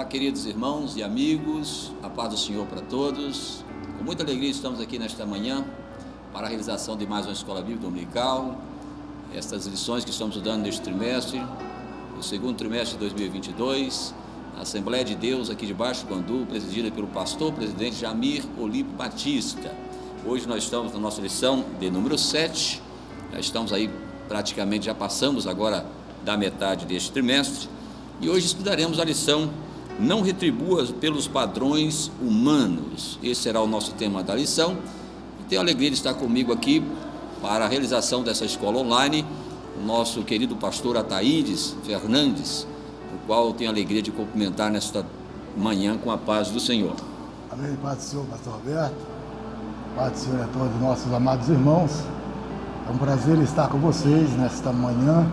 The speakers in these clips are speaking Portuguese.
Olá, queridos irmãos e amigos, a paz do Senhor para todos. Com muita alegria estamos aqui nesta manhã para a realização de mais uma Escola Bíblica Dominical. Estas lições que estamos estudando neste trimestre, o segundo trimestre de 2022, a Assembleia de Deus aqui de Baixo Guandu, presidida pelo pastor presidente Jamir Olímpio Batista. Hoje nós estamos na nossa lição de número 7, já estamos aí praticamente, já passamos agora da metade deste trimestre, e hoje estudaremos a lição Não retribua pelos padrões humanos. Esse será o nosso tema da lição, e tenho a alegria de estar comigo aqui para a realização dessa escola online, o nosso querido pastor Ataídes Fernandes, o qual eu tenho a alegria de cumprimentar nesta manhã com a paz do Senhor. Amém, paz do Senhor, pastor Roberto, paz do Senhor a todos os nossos amados irmãos. É um prazer estar com vocês nesta manhã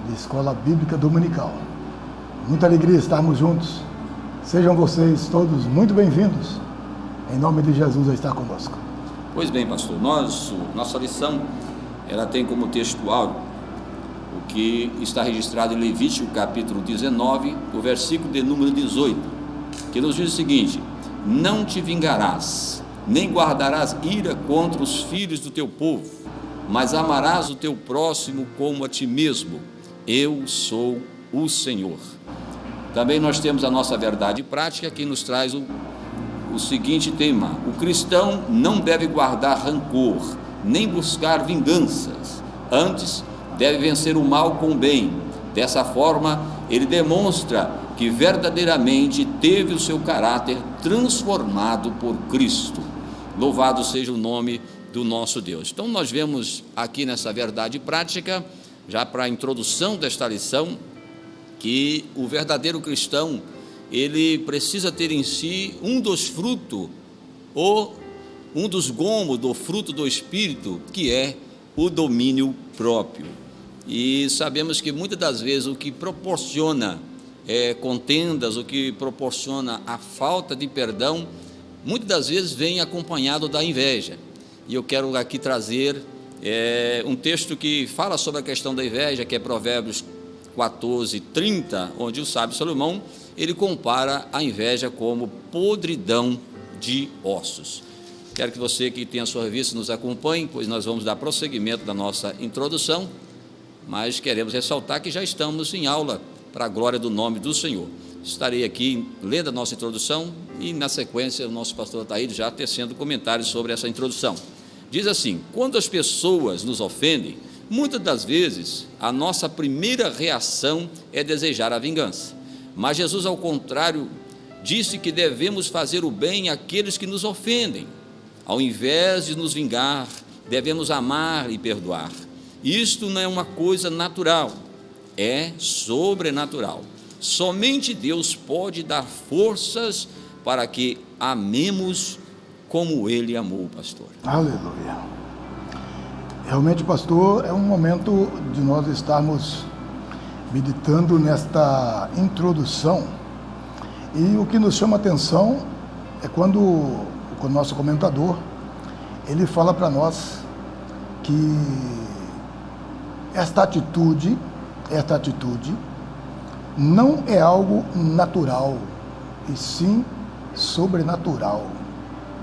de Escola Bíblica Dominical. Muita alegria estarmos juntos. Sejam vocês todos muito bem-vindos. Em nome de Jesus, a estar conosco. Pois bem, pastor, nossa lição, ela tem como textual o que está registrado em Levítico capítulo 19, o versículo de número 18, que nos diz o seguinte: não te vingarás, nem guardarás ira contra os filhos do teu povo, mas amarás o teu próximo como a ti mesmo. Eu sou o Senhor. Também nós temos a nossa verdade prática que nos traz o seguinte tema: o cristão não deve guardar rancor, nem buscar vinganças, antes deve vencer o mal com o bem. Dessa forma, ele demonstra que verdadeiramente teve o seu caráter transformado por Cristo. Louvado seja o nome do nosso Deus. Então nós vemos aqui nessa verdade prática, já para a introdução desta lição, que o verdadeiro cristão, ele precisa ter em si um dos frutos, ou um dos gomos do fruto do Espírito, que é o domínio próprio. E sabemos que muitas das vezes o que proporciona contendas, o que proporciona a falta de perdão, muitas das vezes vem acompanhado da inveja. E eu quero aqui trazer um texto que fala sobre a questão da inveja, que é Provérbios 14:30, onde o sábio Salomão, ele compara a inveja como podridão de ossos. Quero que você que tem a sua revista nos acompanhe, pois nós vamos dar prosseguimento da nossa introdução, mas queremos ressaltar que já estamos em aula para a glória do nome do Senhor. Estarei aqui lendo a nossa introdução e, na sequência, o nosso pastor Ataíde já tecendo comentários sobre essa introdução. Diz assim: quando as pessoas nos ofendem, muitas das vezes a nossa primeira reação é desejar a vingança, mas Jesus, ao contrário, disse que devemos fazer o bem àqueles que nos ofendem. Ao invés de nos vingar, devemos amar e perdoar. Isto não é uma coisa natural, é sobrenatural. Somente Deus pode dar forças para que amemos como Ele amou, pastor. Aleluia. Realmente, pastor, é um momento de nós estarmos meditando nesta introdução, e o que nos chama a atenção é quando o nosso comentador, ele fala para nós que esta atitude não é algo natural, e sim sobrenatural.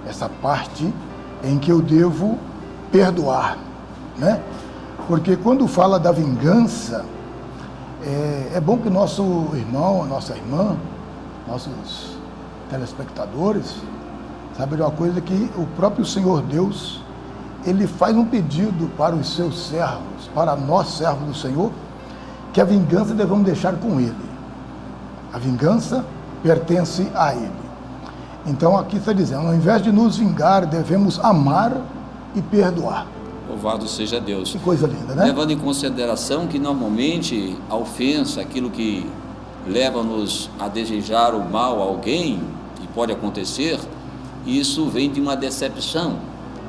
Essa parte em que eu devo perdoar, né? Porque quando fala da vingança, é bom que nosso irmão, nossa irmã, nossos telespectadores saibam de uma coisa, que o próprio Senhor Deus, ele faz um pedido para os seus servos, para nós servos do Senhor, que a vingança devemos deixar com Ele. A vingança pertence a Ele. Então aqui está dizendo, ao invés de nos vingar, devemos amar e perdoar. Louvado seja Deus. Que coisa linda, né? Levando em consideração que normalmente a ofensa, aquilo que leva-nos a desejar o mal a alguém, que pode acontecer, isso vem de uma decepção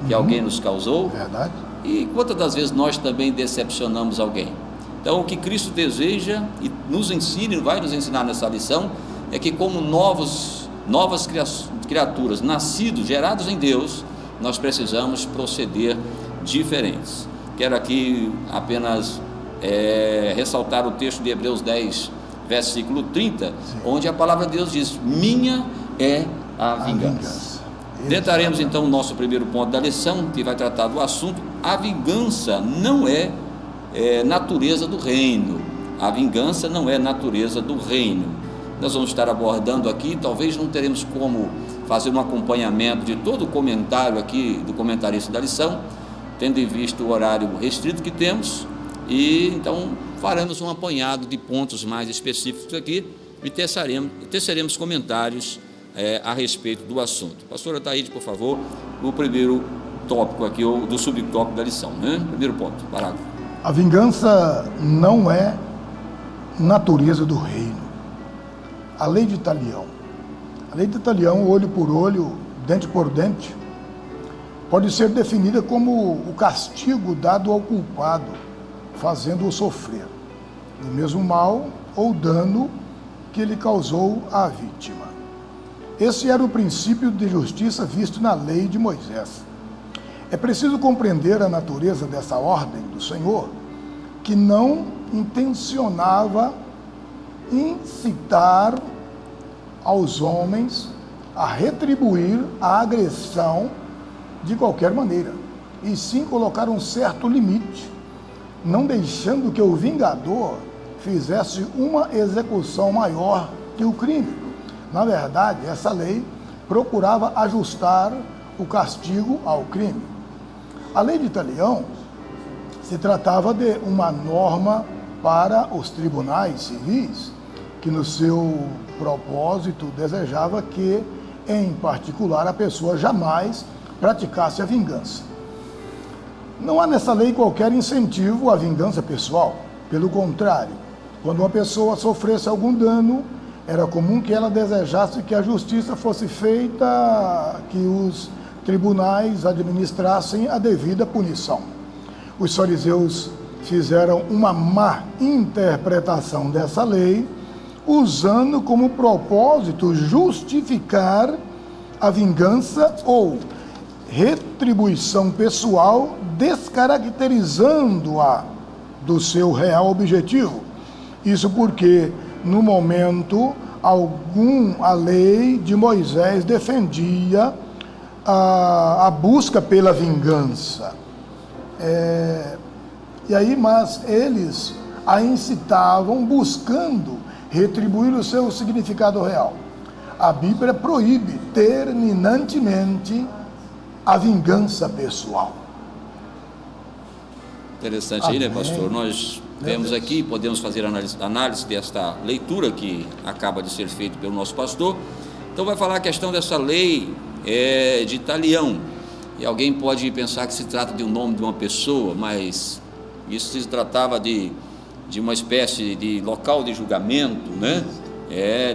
que alguém nos causou. Verdade. E quantas das vezes nós também decepcionamos alguém? Então o que Cristo deseja e nos ensina, e vai nos ensinar nessa lição, é que como novas criaturas, nascidos, gerados em Deus, nós precisamos proceder diferentes. Quero aqui apenas ressaltar o texto de Hebreus 10, versículo 30, Sim. onde a palavra de Deus diz: minha é a vingança. Tentaremos então o nosso primeiro ponto da lição, que vai tratar do assunto: a vingança não é natureza do reino. A vingança não é natureza do reino. Nós vamos estar abordando aqui, talvez não teremos como fazer um acompanhamento de todo o comentário aqui do comentarista da lição, tendo em vista o horário restrito que temos, e então faremos um apanhado de pontos mais específicos aqui e teceremos comentários a respeito do assunto. Pastora Taíde, por favor, o primeiro tópico aqui, ou do subtópico da lição, né? Primeiro ponto, parágrafo. A vingança não é natureza do reino. A lei de Talião. A lei de Talião, olho por olho, dente por dente, pode ser definida como o castigo dado ao culpado, fazendo-o sofrer o mesmo mal ou dano que ele causou à vítima. Esse era o princípio de justiça visto na lei de Moisés. É preciso compreender a natureza dessa ordem do Senhor, que não intencionava incitar aos homens a retribuir a agressão de qualquer maneira, e sim colocar um certo limite, não deixando que o vingador fizesse uma execução maior que o crime. Na verdade, essa lei procurava ajustar o castigo ao crime. A lei de Talião se tratava de uma norma para os tribunais civis, que no seu propósito desejava que, em particular, a pessoa jamais praticasse a vingança. Não há nessa lei qualquer incentivo à vingança pessoal. Pelo contrário, quando uma pessoa sofresse algum dano, era comum que ela desejasse que a justiça fosse feita, que os tribunais administrassem a devida punição. Os fariseus fizeram uma má interpretação dessa lei, usando como propósito justificar a vingança ou retribuição pessoal, descaracterizando-a do seu real objetivo. Isso porque, no momento algum, a lei de Moisés defendia a busca pela vingança. Mas eles a incitavam buscando retribuir o seu significado real. A Bíblia proíbe terminantemente a vingança pessoal. Interessante aí, né, pastor? Nós vemos aqui, podemos fazer análise desta leitura que acaba de ser feita pelo nosso pastor. Então vai falar a questão dessa lei de Talião. E alguém pode pensar que se trata de um nome de uma pessoa, mas isso se tratava de uma espécie de local de julgamento, né?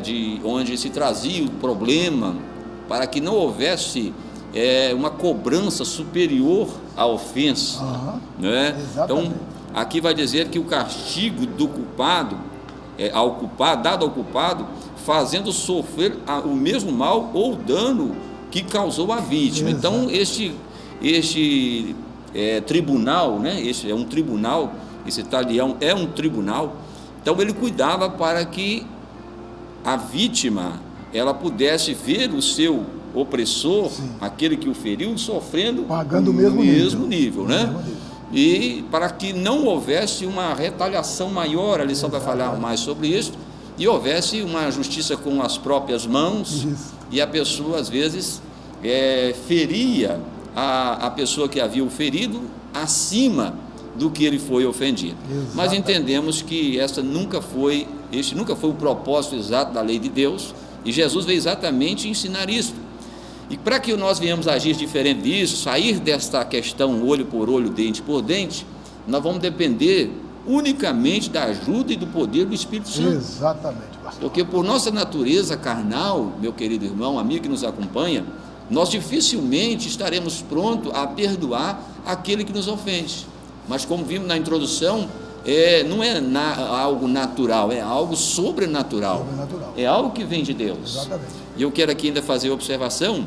De onde se trazia o problema para que não houvesse uma cobrança superior à ofensa, né? Então aqui vai dizer que o castigo do culpado, dado ao culpado, fazendo sofrer o mesmo mal ou dano que causou a vítima. Então este tribunal, né? Esse é um tribunal, esse Talião é um tribunal. Então ele cuidava para que a vítima ela pudesse ver o seu opressor, sim, aquele que o feriu, sofrendo pagando o mesmo nível, né? E para que não houvesse uma retaliação maior, a lição vai falar mais sobre isso, e houvesse uma justiça com as próprias mãos. Isso. E a pessoa às vezes feria a pessoa que havia o ferido acima do que ele foi ofendido. Exatamente. Mas entendemos que este nunca foi o propósito exato da lei de Deus, e Jesus veio exatamente ensinar isso. E para que nós venhamos agir diferente disso, sair desta questão olho por olho, dente por dente, nós vamos depender unicamente da ajuda e do poder do Espírito Santo. Exatamente, pastor. Porque por nossa natureza carnal, meu querido irmão, amigo que nos acompanha, nós dificilmente estaremos prontos a perdoar aquele que nos ofende. Mas como vimos na introdução, não é algo natural, é algo sobrenatural. É algo que vem de Deus. Exatamente. E eu quero aqui ainda fazer observação,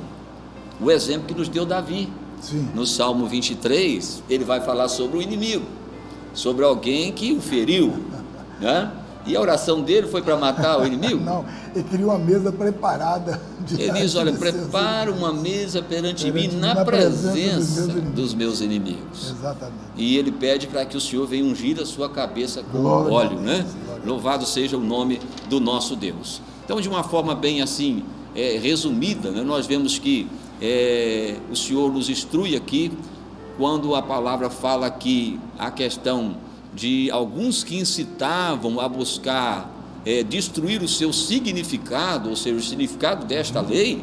o exemplo que nos deu Davi. Sim. No Salmo 23, ele vai falar sobre o inimigo, sobre alguém que o feriu, né? E a oração dele foi para matar o inimigo? Não, ele queria uma mesa preparada. Ele diz, olha, prepara uma mesa perante mim na presença dos meus inimigos. Exatamente. E ele pede para que o Senhor venha ungir a sua cabeça com Glória óleo, né? Glória. Louvado seja o nome do nosso Deus. Então, de uma forma bem assim, resumida, né, nós vemos que o Senhor nos instrui aqui, quando a palavra fala que a questão de alguns que incitavam a buscar destruir o seu significado, ou seja, o significado desta lei,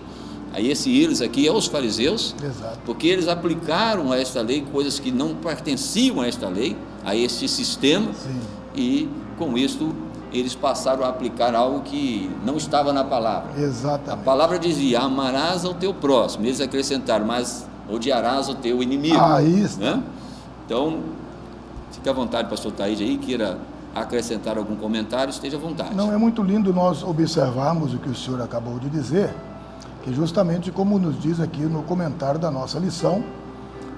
aí eles aqui é os fariseus. Exato. Porque eles aplicaram a esta lei coisas que não pertenciam a esta lei, a este sistema. Sim. E com isso eles passaram a aplicar algo que não estava na palavra. Exatamente. A palavra dizia, amarás ao teu próximo, eles acrescentaram, mas odiarás o teu inimigo. Isso. Né? Então, fica à vontade, pastor Taíde, aí, queira acrescentar algum comentário, esteja à vontade. Não, é muito lindo nós observarmos o que o senhor acabou de dizer, que justamente como nos diz aqui no comentário da nossa lição,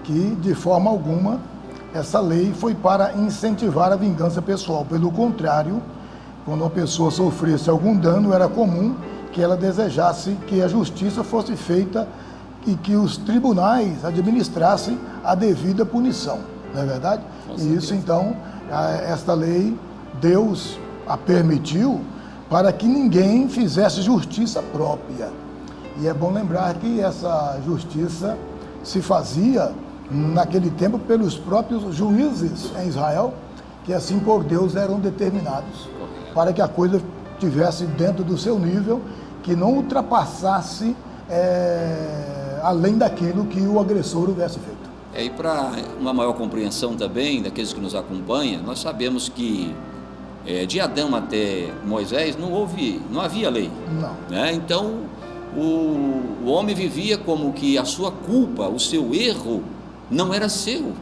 que de forma alguma essa lei foi para incentivar a vingança pessoal. Pelo contrário, quando uma pessoa sofresse algum dano, era comum que ela desejasse que a justiça fosse feita e que os tribunais administrassem a devida punição, não é verdade? E isso, então, esta lei, Deus a permitiu para que ninguém fizesse justiça própria. E é bom lembrar que essa justiça se fazia naquele tempo pelos próprios juízes em Israel, que assim por Deus eram determinados, para que a coisa estivesse dentro do seu nível, que não ultrapassasse além daquilo que o agressor houvesse feito. E para uma maior compreensão também daqueles que nos acompanham, nós sabemos que de Adão até Moisés não havia lei. Não. Né? Então o homem vivia como que a sua culpa, o seu erro não era seu,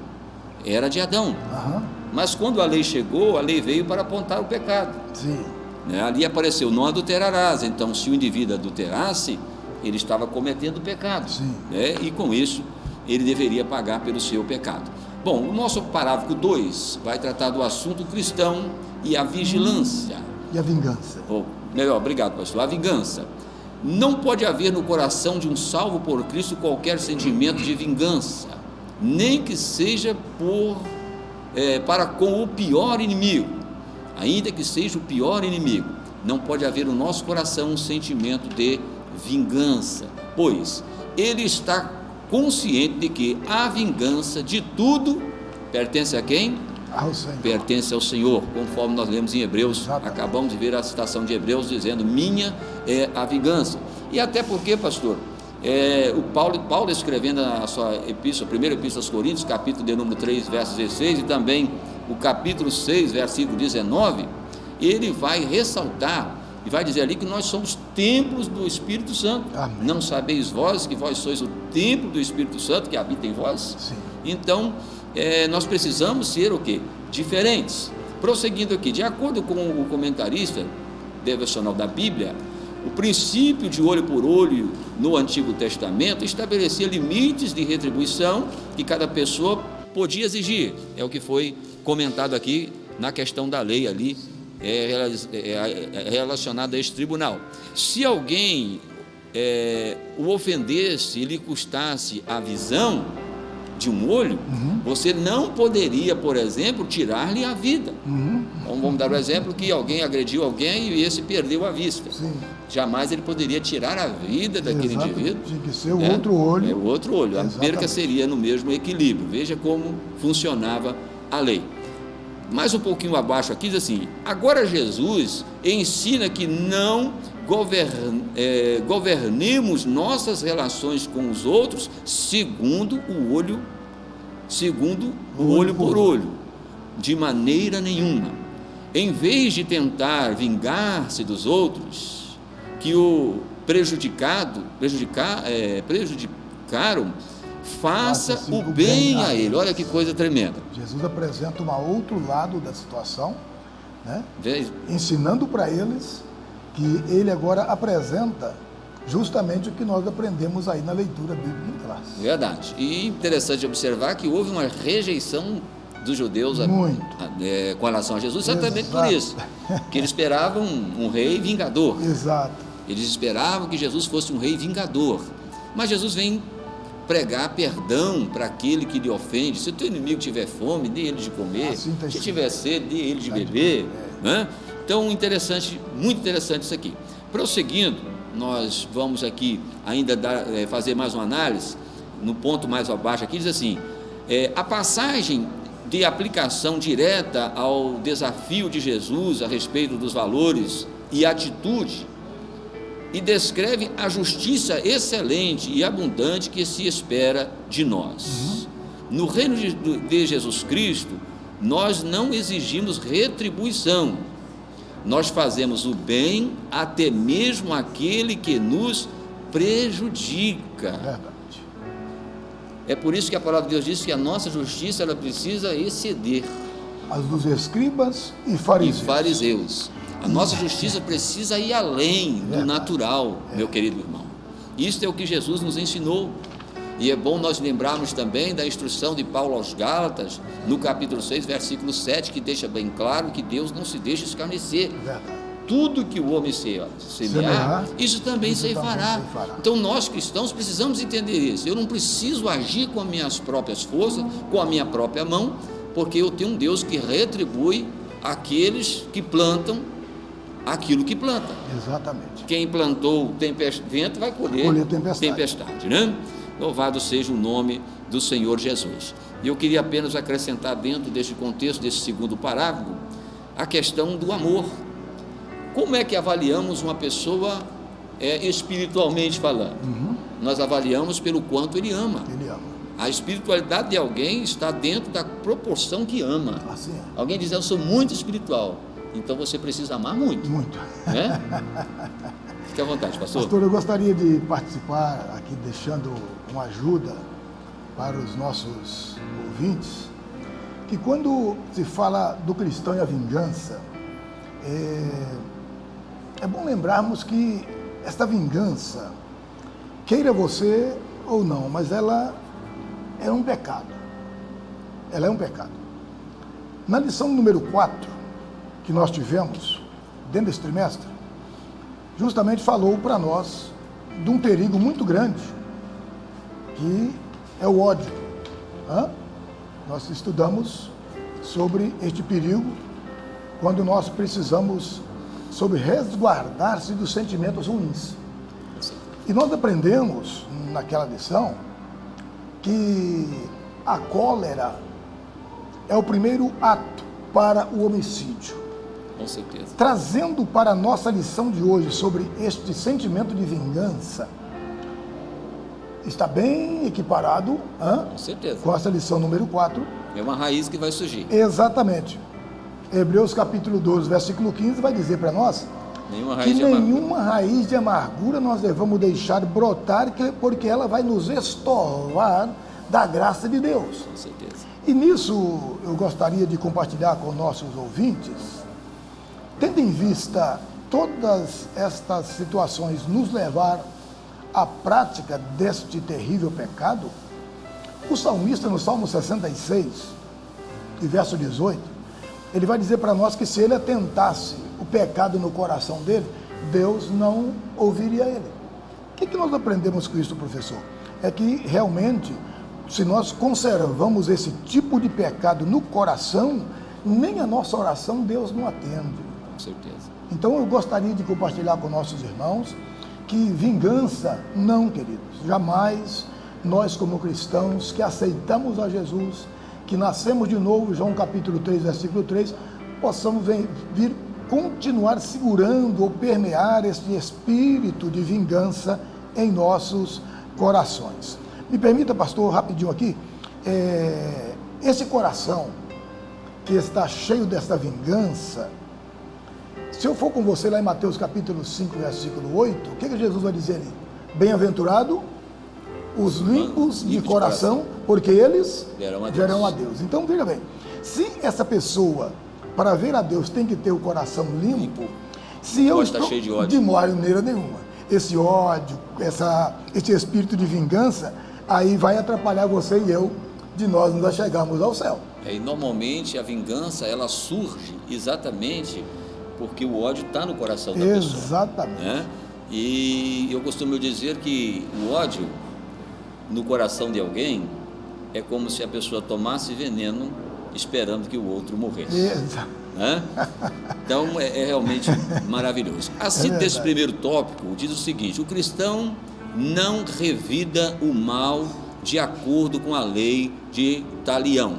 era de Adão. Uhum. Mas quando a lei chegou, a lei veio para apontar o pecado. Sim. Né? Ali apareceu, não adulterarás. Então, se o indivíduo adulterasse, ele estava cometendo pecado. Sim. Né? E com isso, ele deveria pagar pelo seu pecado. Bom, o nosso parágrafo 2 vai tratar do assunto cristão e a vigilância. E a vingança. Melhor, obrigado, pastor. A vingança. Não pode haver no coração de um salvo por Cristo qualquer sentimento de vingança, nem que seja para com o pior inimigo, ainda que seja o pior inimigo. Não pode haver no nosso coração um sentimento de vingança, pois ele está consciente de que a vingança de tudo pertence a quem? Ao Senhor. Pertence ao Senhor, conforme nós lemos em Hebreus. Exatamente. Acabamos de ver a citação de Hebreus dizendo, minha é a vingança. E até porque, pastor, o Paulo escrevendo a sua epístola, a primeira epístola aos Coríntios, capítulo de número 3, verso 16, e também o capítulo 6, versículo 19, ele vai ressaltar e vai dizer ali que nós somos templos do Espírito Santo. Amém. Não sabeis vós que vós sois o templo do Espírito Santo que habita em vós? Sim. Então, nós precisamos ser o quê? Diferentes. Prosseguindo aqui, de acordo com o comentarista devocional da Bíblia, o princípio de olho por olho no Antigo Testamento estabelecia limites de retribuição que cada pessoa podia exigir. É o que foi comentado aqui na questão da lei ali, relacionada a este tribunal. Se alguém o ofendesse e lhe custasse a visão de um olho, você não poderia, por exemplo, tirar-lhe a vida. Então, vamos dar o exemplo que alguém agrediu alguém e esse perdeu a vista. Sim. Jamais ele poderia tirar a vida daquele indivíduo. Tinha que ser o outro olho. O outro olho. Exatamente. A perca seria no mesmo equilíbrio. Veja como funcionava a lei. Mais um pouquinho abaixo aqui, diz assim, agora Jesus ensina que não governemos nossas relações com os outros segundo o olho por olho, de maneira nenhuma. Em vez de tentar vingar-se dos outros que o prejudicaram, faça o bem a ele. Olha que coisa tremenda. Jesus apresenta um outro lado da situação, né? Veja. Ensinando para eles que ele agora apresenta justamente o que nós aprendemos aí na leitura bíblica em classe. Verdade. E interessante observar que houve uma rejeição dos judeus com relação a Jesus, exatamente por isso, que eles esperavam um rei vingador. Exato. Eles esperavam que Jesus fosse um rei vingador, mas Jesus vem pregar perdão para aquele que lhe ofende. Se o teu inimigo tiver fome, dê ele de comer, se tiver sede, dê ele de beber, né? Então, interessante, muito interessante isso aqui. Prosseguindo, nós vamos aqui ainda fazer mais uma análise, no ponto mais abaixo aqui, diz assim, a passagem de aplicação direta ao desafio de Jesus a respeito dos valores e atitude, e descreve a justiça excelente e abundante que se espera de nós. No reino de Jesus Cristo, nós não exigimos retribuição, nós fazemos o bem até mesmo àquele que nos prejudica. Verdade. É por isso que a palavra de Deus diz que a nossa justiça ela precisa exceder as dos escribas e fariseus. A nossa justiça precisa ir além do natural, meu querido irmão. Isto é o que Jesus nos ensinou. E é bom nós lembrarmos também da instrução de Paulo aos Gálatas, no capítulo 6, versículo 7, que deixa bem claro que Deus não se deixa escarnecer. Tudo que o homem semear, isso também se fará. Então nós cristãos precisamos entender isso. Eu não preciso agir com as minhas próprias forças, com a minha própria mão, porque eu tenho um Deus que retribui aqueles que plantam aquilo que planta. Exatamente. Quem plantou vento vai colher tempestade, né? Louvado seja o nome do Senhor Jesus. E eu queria apenas acrescentar dentro deste contexto, desse segundo parágrafo, a questão do amor. Como é que avaliamos uma pessoa espiritualmente falando? Nós avaliamos pelo quanto ele ama. A espiritualidade de alguém está dentro da proporção que ama. Assim é. Alguém diz, eu sou muito espiritual. Então você precisa amar muito. Muito. Né? Fique à vontade, pastor. Pastor, eu gostaria de participar aqui, deixando uma ajuda para os nossos ouvintes, que quando se fala do cristão e a vingança, é bom lembrarmos que esta vingança, queira você ou não, mas ela é um pecado. Ela é um pecado. Na lição número 4, que nós tivemos dentro desse trimestre, justamente falou para nós de um perigo muito grande, que é o ódio. Nós estudamos sobre este perigo, quando nós precisamos sobre resguardar-se dos sentimentos ruins. E nós aprendemos naquela lição que a cólera é o primeiro ato para o homicídio. Com certeza. Trazendo para a nossa lição de hoje sobre este sentimento de vingança, está bem equiparado com certeza. Com essa lição número 4. É uma raiz que vai surgir. Exatamente. Hebreus capítulo 12, versículo 15 vai dizer para nós que nenhuma raiz de amargura nós devemos deixar brotar, porque ela vai nos estorvar da graça de Deus. Com certeza. E nisso eu gostaria de compartilhar com nossos ouvintes, tendo em vista todas estas situações nos levar à prática deste terrível pecado, o salmista no Salmo 66, e verso 18, ele vai dizer para nós que se ele atentasse o pecado no coração dele, Deus não ouviria ele. O que nós aprendemos com isso, professor? É que realmente, se nós conservamos esse tipo de pecado no coração, nem a nossa oração Deus não atende. Com certeza. Então eu gostaria de compartilhar com nossos irmãos que vingança não, queridos, jamais nós como cristãos que aceitamos a Jesus, que nascemos de novo, João capítulo 3, versículo 3, possamos vir continuar segurando ou permear este espírito de vingança em nossos corações. Me permita, pastor, rapidinho aqui, esse coração que está cheio dessa vingança, se eu for com você lá em Mateus capítulo 5, versículo 8, o que Jesus vai dizer ali? Bem-aventurado os limpos de coração, porque eles verão a Deus. Então, veja bem, se essa pessoa, para ver a Deus, tem que ter o coração limpo, se eu estou cheio de ódio, de maneira nenhuma, esse ódio, esse espírito de vingança, aí vai atrapalhar você e eu de nós nos achegarmos ao céu. E normalmente a vingança, ela surge exatamente porque o ódio está no coração da pessoa. Exatamente. Né? E eu costumo dizer que o ódio no coração de alguém é como se a pessoa tomasse veneno esperando que o outro morresse. Exato. Né? Então é realmente maravilhoso. Assim, desse primeiro tópico, diz o seguinte: o cristão não revida o mal de acordo com a lei de Talião.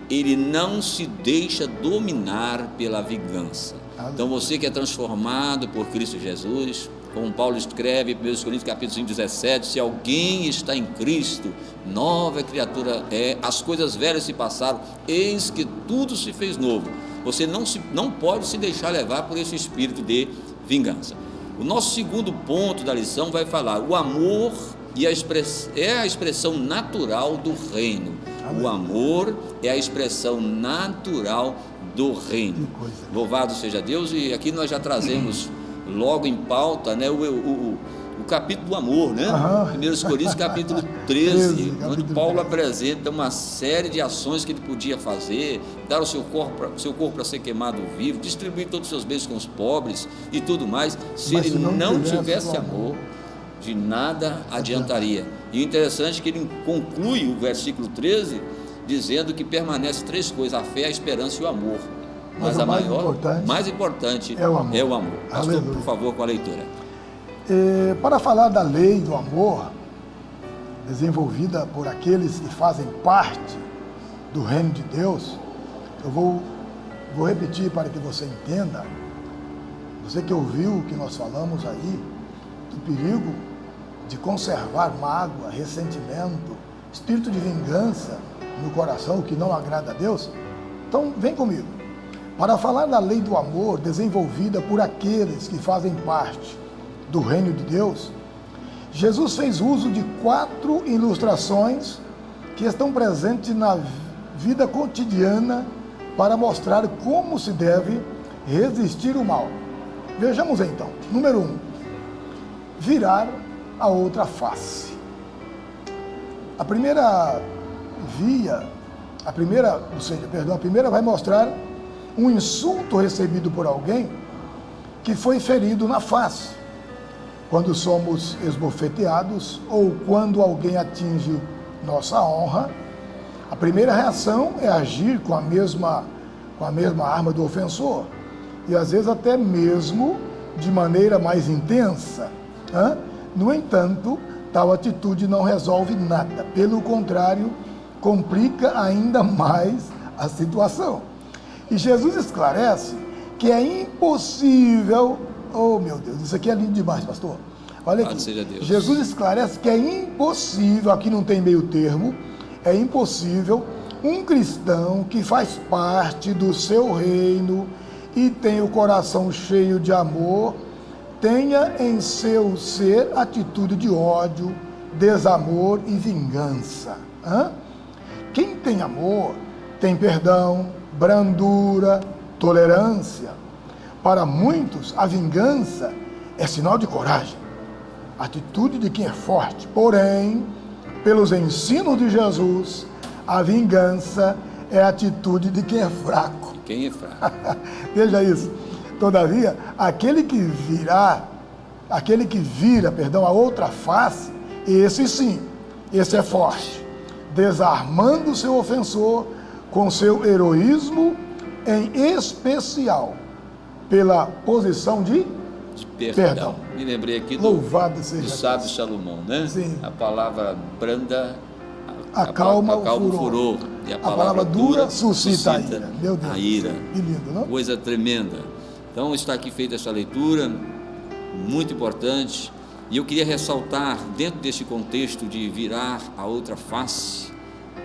Ele não se deixa dominar pela vingança. Então você que é transformado por Cristo Jesus, como Paulo escreve em 1 Coríntios capítulo 5, 17, se alguém está em Cristo, nova criatura é, as coisas velhas se passaram, eis que tudo se fez novo. Você não pode se deixar levar por esse espírito de vingança. O nosso segundo ponto da lição vai falar: o amor é a expressão natural do reino. O amor é a expressão natural do reino. Louvado seja Deus. E aqui nós já trazemos logo em pauta, né, o capítulo do amor, né? 1 Coríntios capítulo 13, onde Paulo apresenta uma série de ações que ele podia fazer: dar o seu corpo para ser queimado vivo, distribuir todos os seus bens com os pobres e tudo mais. Se ele não tivesse amor, de nada adiantaria. E o interessante é que ele conclui o versículo 13 dizendo que permanece três coisas: a fé, a esperança e o amor. Mas a mais importante é o amor. Pastor, por favor, com a leitura. Para falar da lei do amor, desenvolvida por aqueles que fazem parte do reino de Deus, eu vou repetir para que você entenda. Você que ouviu o que nós falamos aí, do perigo de conservar mágoa, ressentimento, espírito de vingança no coração, o que não agrada a Deus. Então, vem comigo. Para falar da lei do amor desenvolvida por aqueles que fazem parte do reino de Deus, Jesus fez uso de 4 ilustrações que estão presentes na vida cotidiana para mostrar como se deve resistir o mal. Vejamos então. Número 1, virar a outra face. A primeira vai mostrar um insulto recebido por alguém que foi ferido na face. Quando somos esbofeteados ou quando alguém atinge nossa honra, a primeira reação é agir com a mesma arma do ofensor, e às vezes até mesmo de maneira mais intensa. No entanto, tal atitude não resolve nada, pelo contrário, complica ainda mais a situação. E Jesus esclarece que é impossível. Oh, meu Deus, isso aqui é lindo demais, pastor. Olha aqui. Jesus esclarece que é impossível, aqui não tem meio termo, é impossível um cristão que faz parte do seu reino e tem o coração cheio de amor, tenha em seu ser atitude de ódio, desamor e vingança. Quem tem amor tem perdão, brandura, tolerância. Para muitos, a vingança é sinal de coragem, atitude de quem é forte. Porém, pelos ensinos de Jesus, a vingança é a atitude de quem é fraco. Quem é fraco. Veja isso. Todavia, aquele que vira, a outra face, esse sim, esse é forte, desarmando o seu ofensor com seu heroísmo, em especial pela posição de perdão. Me lembrei aqui Louvado seja do sábio Salomão, né? Sim. A palavra branda acalma o furor. E a palavra dura suscita a ira. Meu Deus, a ira. Que lindo, não? Coisa tremenda. Então está aqui feita essa leitura, muito importante. E eu queria ressaltar, dentro desse contexto de virar a outra face,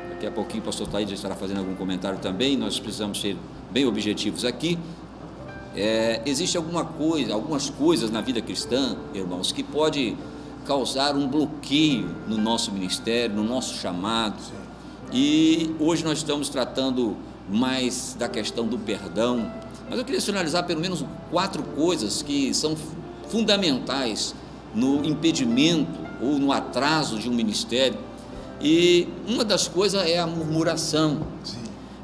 daqui a pouquinho o pastor Taíde já estará fazendo algum comentário também, nós precisamos ser bem objetivos aqui. Existe algumas coisas na vida cristã, irmãos, que pode causar um bloqueio no nosso ministério, no nosso chamado. Sim. E hoje nós estamos tratando mais da questão do perdão, mas eu queria sinalizar pelo menos 4 coisas que são fundamentais no impedimento ou no atraso de um ministério E uma das coisas é a murmuração. Sim.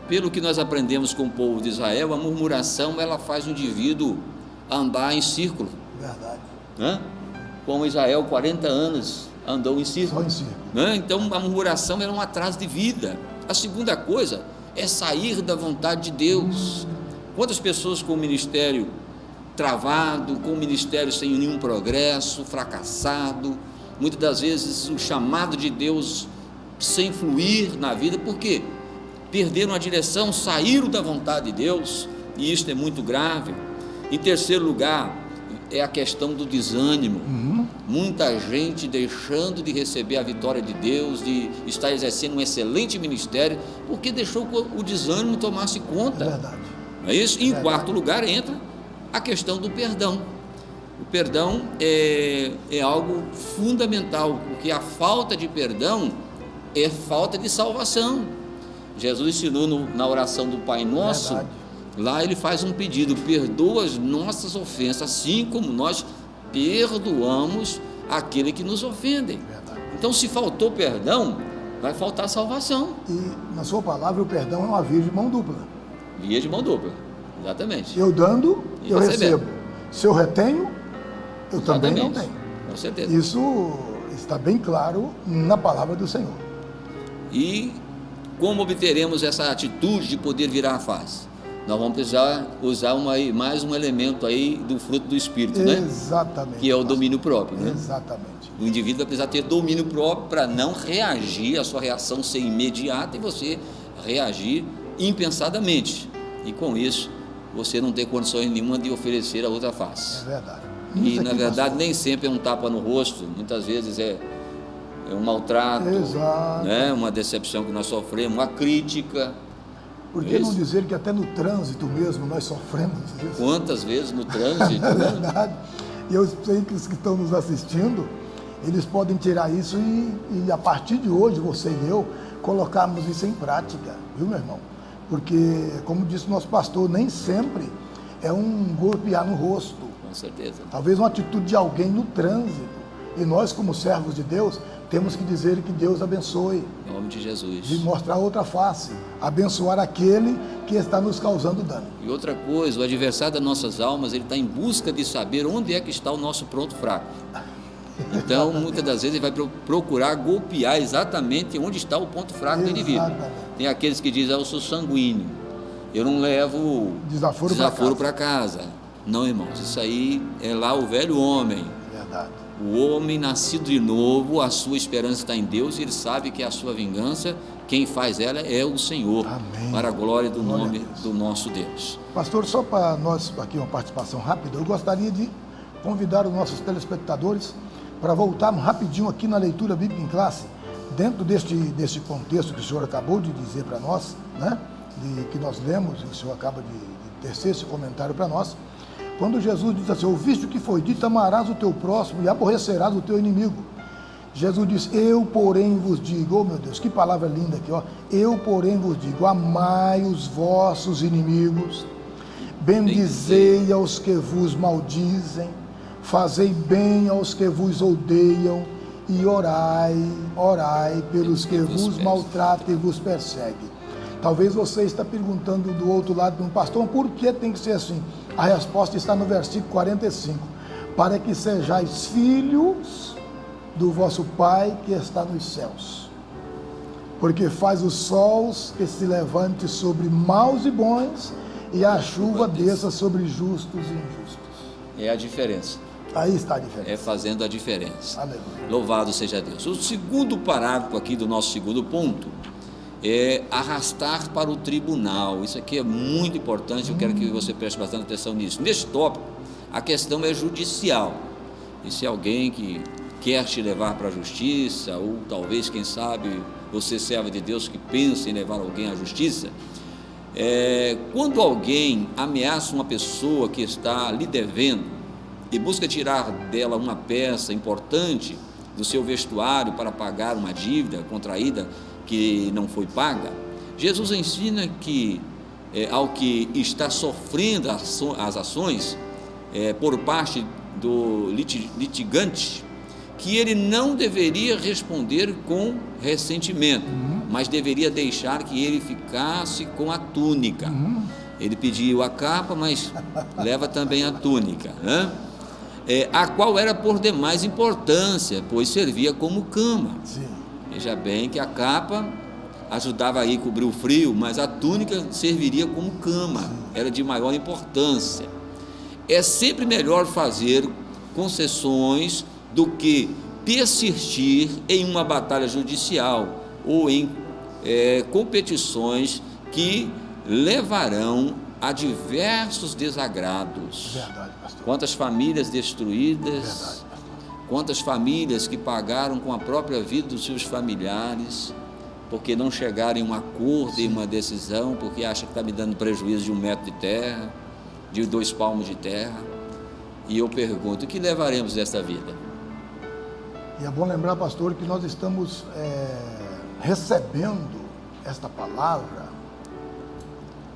Pelo que nós aprendemos com o povo de Israel, a murmuração ela faz o indivíduo andar em círculo. Verdade. Né? Como Israel, 40 anos andou em círculo. Só em círculo. Né? Então a murmuração era um atraso de vida. A segunda coisa é sair da vontade de Deus. Quantas pessoas com o ministério travado, com o ministério sem nenhum progresso, fracassado, muitas das vezes o chamado de Deus sem fluir na vida, porque perderam a direção, saíram da vontade de Deus, e isto é muito grave. Em terceiro lugar, é a questão do desânimo. Muita gente deixando de receber a vitória de Deus, de estar exercendo um excelente ministério, porque deixou o desânimo tomar-se conta. É verdade. Não é isso? E em quarto lugar entra a questão do perdão. O perdão é algo fundamental, porque a falta de perdão é falta de salvação. Jesus ensinou na oração do Pai Nosso, lá ele faz um pedido: perdoa as nossas ofensas, assim como nós perdoamos aquele que nos ofendem. Então, se faltou perdão, vai faltar salvação. E na sua palavra, o perdão é uma via de mão dupla. Via de mão dupla, exatamente. Eu dando, E eu recebendo. recebo. Se eu retenho, eu também não tenho. Com certeza. Isso está bem claro na palavra do Senhor. E como obteremos essa atitude de poder virar a face? Nós vamos precisar usar mais um elemento aí do fruto do Espírito, né? Exatamente. Que é o domínio próprio, né? Exatamente. O indivíduo vai precisar ter domínio próprio para não reagir, a sua reação ser imediata e você reagir impensadamente. E com isso, você não tem condições nenhuma de oferecer a outra face. É verdade. E Isso na aqui, verdade pastor. nem sempre é um tapa no rosto, muitas vezes é um maltrato, Exato. né? Uma decepção que nós sofremos, uma crítica. Por que não dizer que até no trânsito mesmo nós sofremos isso? Quantas vezes no trânsito, É né? verdade. E eu sei que os que estão nos assistindo, eles podem tirar isso e a partir de hoje, você e eu, colocarmos isso em prática, viu, meu irmão? Porque, como disse o nosso pastor, nem sempre é um golpear no rosto. Com certeza. Talvez uma atitude de alguém no trânsito. E nós, como servos de Deus, temos que dizer que Deus abençoe. Em nome de Jesus. De mostrar outra face. Abençoar aquele que está nos causando dano. E outra coisa, o adversário das nossas almas, ele está em busca de saber onde é que está o nosso ponto fraco. Então, muitas das vezes, ele vai procurar golpear exatamente onde está o ponto fraco do indivíduo. Exatamente. Tem aqueles que dizem: eu sou sanguíneo, eu não levo Desaforo para casa. Não, irmãos, isso aí é lá o velho homem. Verdade. O homem nascido de novo, a sua esperança está em Deus, e ele sabe que a sua vingança, quem faz ela é o Senhor. Amém. Para a glória do Glória nome a Deus. do nosso Deus. Pastor, só para nós aqui uma participação rápida, eu gostaria de convidar os nossos telespectadores para voltarmos rapidinho aqui na leitura bíblica em classe, dentro deste contexto que o senhor acabou de dizer para nós, né? Que nós lemos, e o senhor acaba de tecer esse comentário para nós, quando Jesus diz assim: ouviste o que foi dito, amarás o teu próximo e aborrecerás o teu inimigo. Jesus diz: eu porém vos digo, oh meu Deus, que palavra linda aqui, ó. Eu porém vos digo, amai os vossos inimigos, bendizei aos que vos maldizem, fazei bem aos que vos odeiam, e orai pelos que vos maltratam e vos perseguem. Talvez você está perguntando do outro lado, pastor, por que tem que ser assim? A resposta está no versículo 45. Para que sejais filhos do vosso Pai que está nos céus. Porque faz os sols que se levante sobre maus e bons, e a chuva desça sobre justos e injustos. É a diferença. Aí está a diferença. É fazendo a diferença. Aleluia. Louvado seja Deus. O segundo parágrafo aqui do nosso segundo ponto é arrastar para o tribunal. Isso aqui é muito importante, eu quero que você preste bastante atenção nisso. Neste tópico, a questão é judicial. E se alguém que quer te levar para a justiça, ou talvez, quem sabe, você servo de Deus que pensa em levar alguém à justiça, quando alguém ameaça uma pessoa que está lhe devendo e busca tirar dela uma peça importante do seu vestuário para pagar uma dívida contraída que não foi paga, Jesus ensina que ao que está sofrendo as ações por parte do litigante, que ele não deveria responder com ressentimento, mas deveria deixar que ele ficasse com a túnica. Ele pediu a capa, mas leva também a túnica, né? A qual era por demais importância, pois servia como cama. Sim. Veja bem que a capa ajudava aí a cobrir o frio, mas a túnica serviria como cama, era de maior importância. É sempre melhor fazer concessões do que persistir em uma batalha judicial ou em competições que levarão a diversos desagrados. Verdade, pastor. Quantas famílias destruídas, Verdade, pastor. quantas famílias que pagaram com a própria vida dos seus familiares, porque não chegaram em um acordo, em uma decisão, porque acha que está me dando prejuízo de 1 metro de terra, de 2 palmos de terra. E eu pergunto, o que levaremos desta vida? E é bom lembrar, pastor, que nós estamos recebendo esta palavra.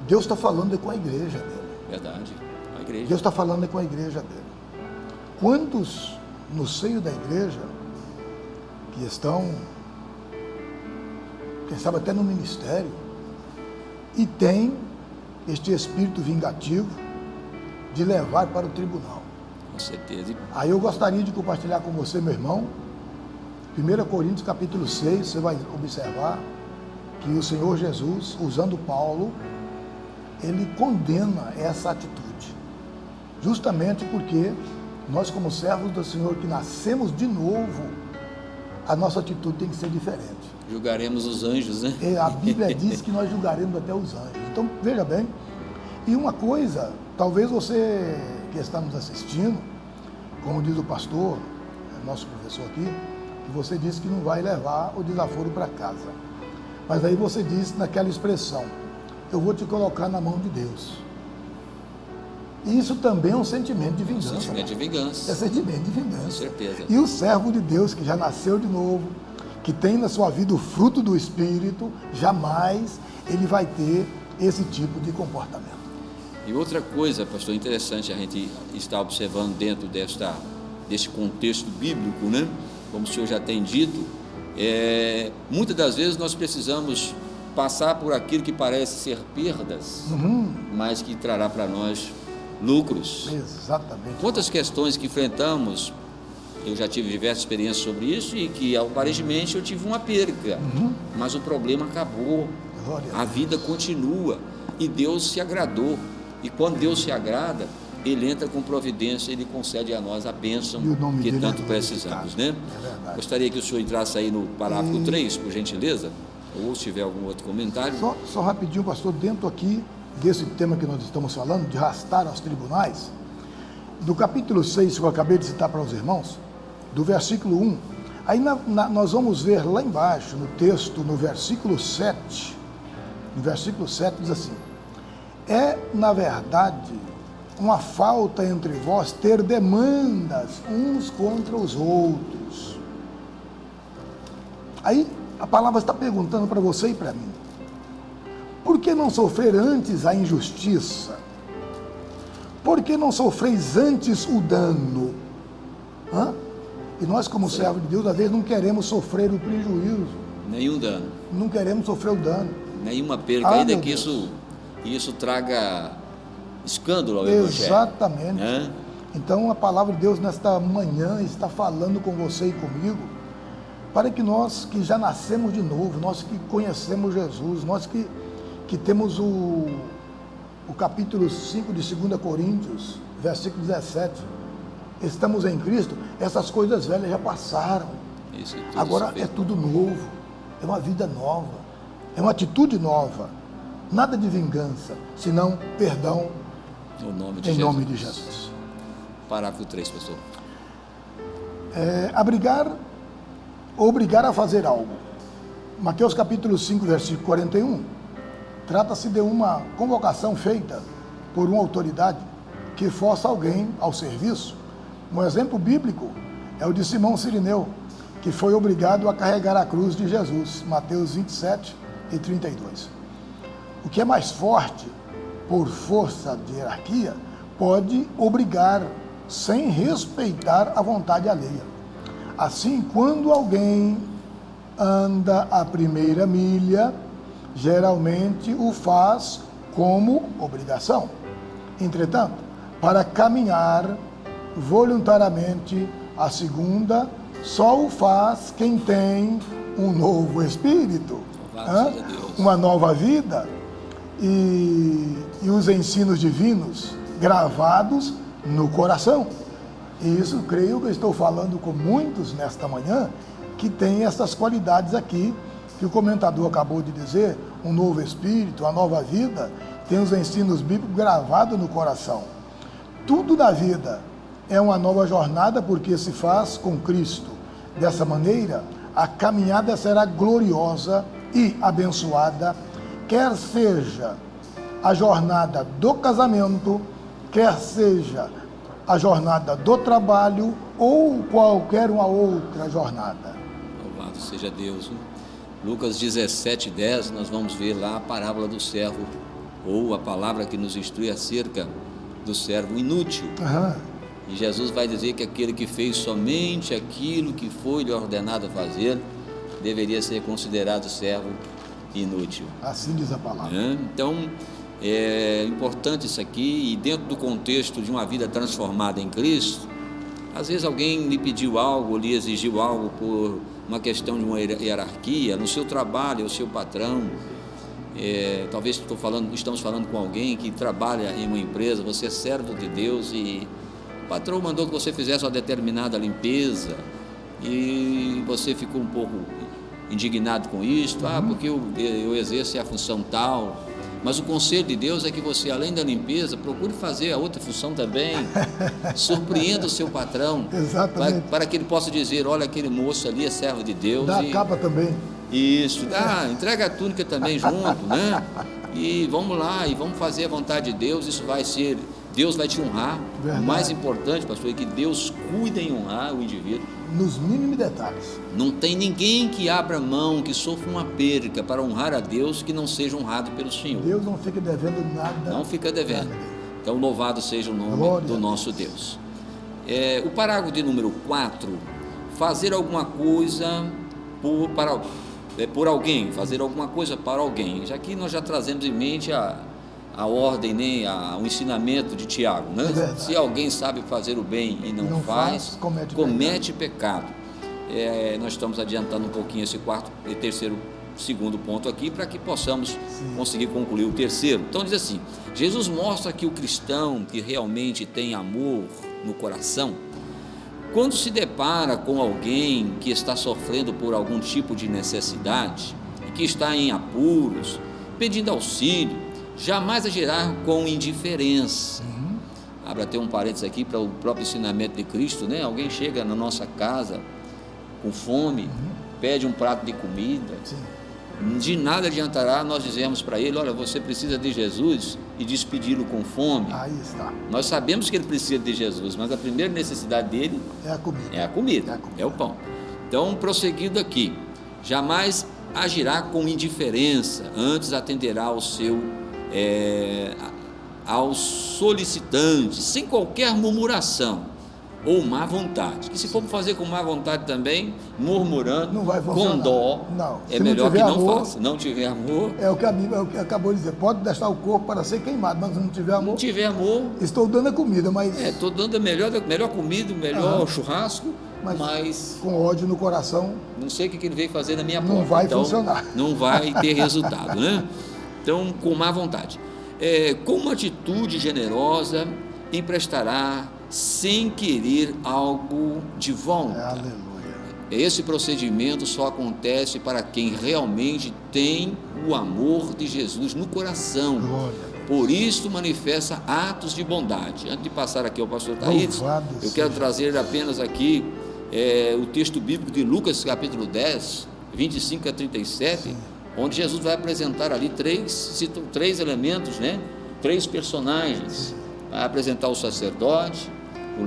Deus está falando com a igreja dele. Verdade, a igreja. Deus está falando com a igreja dele. Quantos no seio da igreja que estão, quem sabe até no ministério, e tem este espírito vingativo de levar para o tribunal? Com certeza. Aí eu gostaria de compartilhar com você, meu irmão, 1 Coríntios capítulo 6, você vai observar que o Senhor Jesus, usando Paulo, ele condena essa atitude, justamente porque nós, como servos do Senhor, que nascemos de novo, a nossa atitude tem que ser diferente. Julgaremos os anjos, né? A Bíblia diz que nós julgaremos até os anjos. Então, veja bem, e uma coisa, talvez você que está nos assistindo, como diz o pastor, nosso professor aqui, que você disse que não vai levar o desaforo para casa. Mas aí você disse naquela expressão, eu vou te colocar na mão de Deus. E isso também é um sentimento de vingança. Sentimento de vingança. É sentimento de vingança. Com certeza. E o servo de Deus que já nasceu de novo, que tem na sua vida o fruto do Espírito, jamais ele vai ter esse tipo de comportamento. E outra coisa, pastor, interessante a gente está observando dentro deste contexto bíblico, né? Como o senhor já tem dito, muitas das vezes nós precisamos passar por aquilo que parece ser perdas, mas que trará para nós lucros. Exatamente. Quantas questões que enfrentamos, eu já tive diversas experiências sobre isso e que aparentemente eu tive uma perca, mas o problema acabou, a vida continua e Deus se agradou. E quando Deus se agrada, Ele entra com providência, Ele concede a nós a bênção que tanto precisamos, né? Gostaria que o senhor entrasse aí no parágrafo 3, por gentileza, ou se tiver algum outro comentário. Só rapidinho, pastor, dentro aqui desse tema que nós estamos falando, de arrastar aos tribunais, do capítulo 6, que eu acabei de citar para os irmãos, do versículo 1, aí nós vamos ver lá embaixo, no texto, no versículo 7, diz assim, na verdade, uma falta entre vós ter demandas uns contra os outros. Aí a palavra está perguntando para você e para mim, por que não sofrer antes a injustiça? Por que não sofreis antes o dano? E nós, como servos de Deus, às vezes não queremos sofrer o prejuízo. Nenhum dano. Não queremos sofrer o dano. Nenhuma perca, ainda que isso traga escândalo ao Evangelho. Exatamente. Então a palavra de Deus nesta manhã está falando com você e comigo, para que nós que já nascemos de novo, nós que conhecemos Jesus, nós que temos o capítulo 5 de 2 Coríntios, versículo 17, estamos em Cristo, essas coisas velhas já passaram. Agora é tudo novo, é uma vida nova, é uma atitude nova. Nada de vingança, senão perdão em nome de Jesus. Parágrafo 3, pastor. Obrigar a fazer algo. Mateus capítulo 5, versículo 41. Trata-se de uma convocação feita por uma autoridade que força alguém ao serviço. Um exemplo bíblico é o de Simão Cirineu, que foi obrigado a carregar a cruz de Jesus. Mateus 27 e 32. O que é mais forte, por força de hierarquia, pode obrigar sem respeitar a vontade alheia. Assim, quando alguém anda a primeira milha, geralmente o faz como obrigação. Entretanto, para caminhar voluntariamente a segunda, só o faz quem tem um novo espírito, uma nova vida e os ensinos divinos gravados no coração. E isso, creio que eu estou falando com muitos nesta manhã que tem essas qualidades aqui que o comentador acabou de dizer, um novo espírito, uma nova vida, tem os ensinos bíblicos gravados no coração. Tudo na vida é uma nova jornada porque se faz com Cristo. Dessa maneira, a caminhada será gloriosa e abençoada, quer seja a jornada do casamento, quer seja a jornada do trabalho ou qualquer uma outra jornada. Louvado seja Deus. Lucas 17:10, nós vamos ver lá a parábola do servo, ou a palavra que nos instrui acerca do servo inútil. E Jesus vai dizer que aquele que fez somente aquilo que foi lhe ordenado fazer, deveria ser considerado servo inútil. Assim diz a palavra. Então, é importante isso aqui, e dentro do contexto de uma vida transformada em Cristo, às vezes alguém lhe pediu algo, lhe exigiu algo por uma questão de uma hierarquia, no seu trabalho, o seu patrão, talvez estamos falando com alguém que trabalha em uma empresa, você é servo de Deus e o patrão mandou que você fizesse uma determinada limpeza e você ficou um pouco indignado com isto, porque eu exerço a função tal. Mas o conselho de Deus é que você, além da limpeza, procure fazer a outra função também. Surpreenda o seu patrão. Exatamente. Para que ele possa dizer, olha, aquele moço ali é servo de Deus. Dá a capa também. Isso, entrega a túnica também junto, né? E vamos lá, e vamos fazer a vontade de Deus, isso vai ser, Deus vai te honrar. Verdade. O mais importante, pastor, é que Deus cuida em honrar o indivíduo. Nos mínimos detalhes. Não tem ninguém que abra mão, que sofra uma perca para honrar a Deus, que não seja honrado pelo Senhor. Deus não fica devendo nada. Não fica devendo. Então, louvado seja o nome Glória do nosso Deus. O parágrafo de número 4, fazer alguma coisa por alguém, fazer alguma coisa para alguém. Já que nós já trazemos em mente a ordem, né, o ensinamento de Tiago, né? Se alguém sabe fazer o bem e não faz, comete pecado. Nós estamos adiantando um pouquinho esse segundo ponto aqui, para que possamos conseguir concluir o terceiro. Então diz assim, Jesus mostra que o cristão que realmente tem amor no coração, quando se depara com alguém que está sofrendo por algum tipo de necessidade, e que está em apuros, pedindo auxílio, jamais agirá com indiferença. Abra até um parênteses aqui para o próprio ensinamento de Cristo, né? Alguém chega na nossa casa com fome, pede um prato de comida, de nada adiantará nós dizermos para ele, olha, você precisa de Jesus, e despedi-lo com fome. Aí está. Nós sabemos que ele precisa de Jesus, mas a primeira necessidade dele é a comida, é o pão. Então, prosseguindo aqui, jamais agirá com indiferença, antes atenderá ao solicitante, sem qualquer murmuração ou má vontade, que se for fazer com má vontade também, murmurando, não vai com dó, não. É melhor que não amor, faça. Não tiver amor, é o que a Bíblia acabou de dizer, pode deixar o corpo para ser queimado, mas se não tiver amor, estou dando a comida, mas estou dando a melhor comida, o melhor churrasco, mas com ódio no coração, não sei o que ele veio fazer na minha porta, não vai funcionar, não vai ter resultado, né? Então, com má vontade, com uma atitude generosa, emprestará sem querer algo de volta. Aleluia. Esse procedimento só acontece para quem realmente tem o amor de Jesus no coração. Glória. Por isso manifesta atos de bondade. Antes de passar aqui ao pastor Thaís, eu quero trazer apenas aqui o texto bíblico de Lucas capítulo 10, 25 a 37, onde Jesus vai apresentar ali três elementos, né? 3 personagens. Vai apresentar o sacerdote, o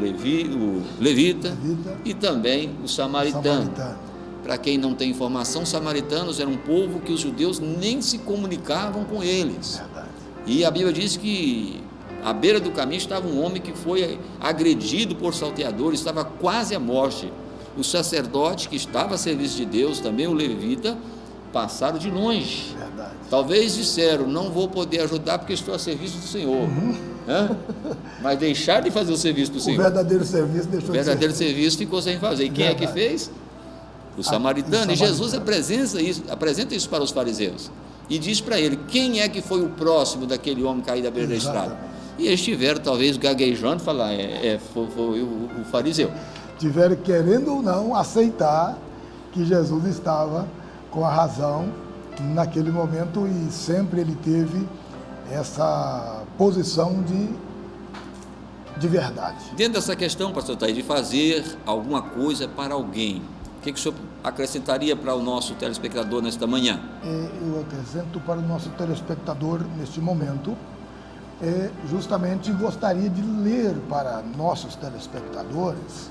levita e também o samaritano. Para quem não tem informação, os samaritanos eram um povo que os judeus nem se comunicavam com eles. Verdade. E a Bíblia diz que à beira do caminho estava um homem que foi agredido por salteadores, estava quase à morte. O sacerdote que estava a serviço de Deus, também o levita, passaram de longe. Verdade. Talvez disseram, não vou poder ajudar porque estou a serviço do Senhor. Mas deixaram de fazer o serviço do Senhor. O verdadeiro serviço deixou O verdadeiro serviço ficou sem fazer. E quem é que fez? O samaritano. E Jesus apresenta isso para os fariseus. E diz para ele, quem é que foi o próximo daquele homem caído à beira da estrada? E eles tiveram, talvez, gaguejando, falar, foi o fariseu. Tiveram, querendo ou não, aceitar que Jesus estava com a razão naquele momento, e sempre ele teve essa posição de verdade. Dentro dessa questão, pastor Taí, de fazer alguma coisa para alguém, o que o senhor acrescentaria para o nosso telespectador nesta manhã? Eu acrescento para o nosso telespectador neste momento, justamente gostaria de ler para nossos telespectadores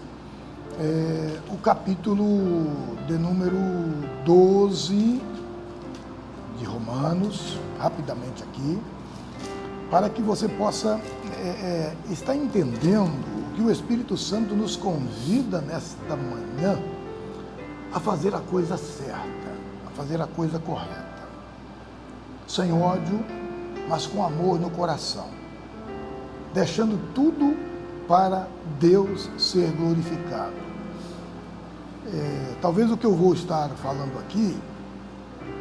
o capítulo de número 12 de Romanos, rapidamente aqui, para que você possa estar entendendo que o Espírito Santo nos convida nesta manhã a fazer a coisa certa, a fazer a coisa correta, sem ódio, mas com amor no coração, deixando tudo para Deus ser glorificado. Talvez o que eu vou estar falando aqui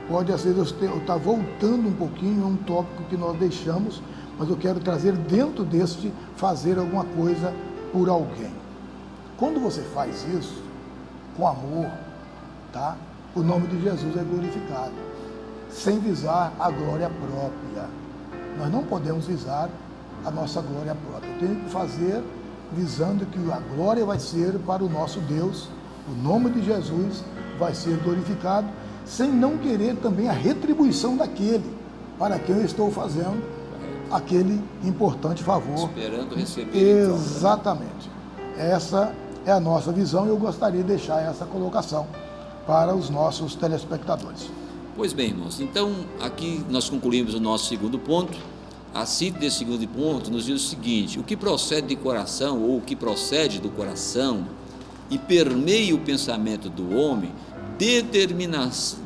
pode às vezes eu estar voltando um pouquinho a um tópico que nós deixamos, mas eu quero trazer dentro deste fazer alguma coisa por alguém. Quando você faz isso com amor, tá? O nome de Jesus é glorificado, sem visar a glória própria. Nós não podemos visar a nossa glória própria. Eu tenho que fazer visando que a glória vai ser para o nosso Deus, o nome de Jesus vai ser glorificado, sem não querer também a retribuição daquele para quem eu estou fazendo aquele importante favor. Esperando receber. Exatamente. Essa é a nossa visão e eu gostaria de deixar essa colocação para os nossos telespectadores. Pois bem, irmãos, então aqui nós concluímos o nosso segundo ponto. A síntese desse segundo ponto nos diz o seguinte: o que procede de coração, ou o que procede do coração e permeia o pensamento do homem,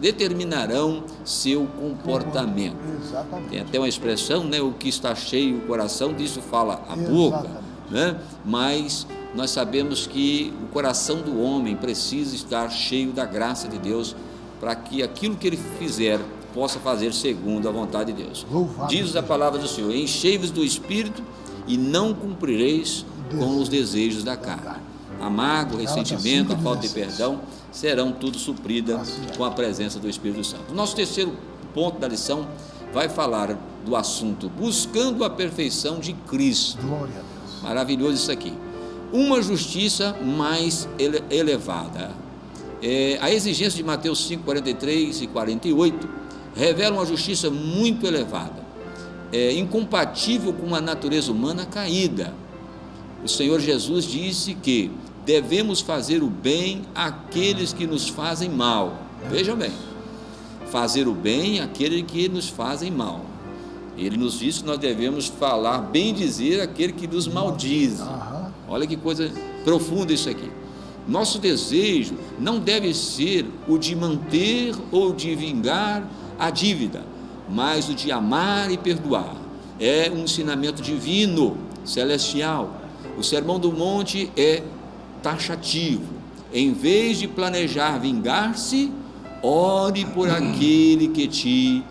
determinarão seu comportamento. Exatamente. Tem até uma expressão, né? O que está cheio o coração, disso fala a boca, né? Mas nós sabemos que o coração do homem precisa estar cheio da graça de Deus, para que aquilo que ele fizer possa fazer segundo a vontade de Deus. Diz a palavra do Senhor: enchei-vos do Espírito e não cumprireis com os desejos da carne. Amargo, ressentimento, a falta de perdão serão tudo suprida com a presença do Espírito Santo. O nosso terceiro ponto da lição vai falar do assunto buscando a perfeição de Cristo. Glória a Deus. Maravilhoso isso aqui. Uma justiça mais elevada. A exigência de Mateus 5, 43 e 48 revela uma justiça muito elevada, incompatível com a natureza humana caída. O Senhor Jesus disse que devemos fazer o bem àqueles que nos fazem mal. Vejam bem, fazer o bem àqueles que nos fazem mal. Ele nos disse que nós devemos falar, bem dizer aquele que nos maldiz. Olha que coisa profunda isso aqui. Nosso desejo não deve ser o de manter ou de vingar a dívida, mas o de amar e perdoar. É um ensinamento divino, celestial. O Sermão do Monte é taxativo. Em vez de planejar vingar-se, ore por aquele que te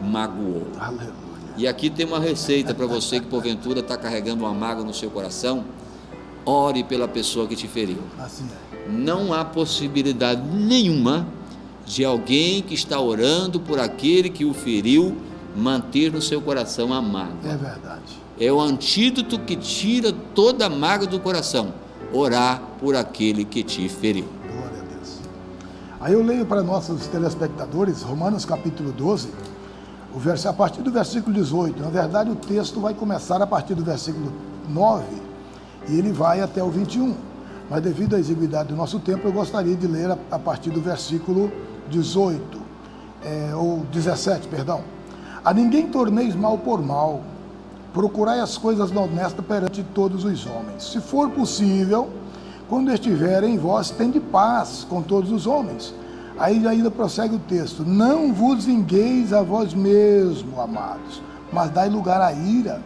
magoou. Aleluia. E aqui tem uma receita para você que porventura está carregando uma mágoa no seu coração. Ore pela pessoa que te feriu. Assim é. Não há possibilidade nenhuma de alguém que está orando por aquele que o feriu manter no seu coração a mágoa. É verdade. É o antídoto que tira toda a mágoa do coração. Orar por aquele que te feriu. Glória a Deus. Aí eu leio para nossos telespectadores Romanos capítulo 12, a partir do versículo 18. Na verdade, o texto vai começar a partir do versículo 9 e ele vai até o 21. Mas devido à exiguidade do nosso tempo, eu gostaria de ler a partir do versículo 18, ou 17, perdão. A ninguém torneis mal por mal, procurai as coisas honestas perante todos os homens. Se for possível, quando estiver em vós, tende paz com todos os homens. Aí ainda prossegue o texto: não vos vingueis a vós mesmos, amados, mas dai lugar à ira,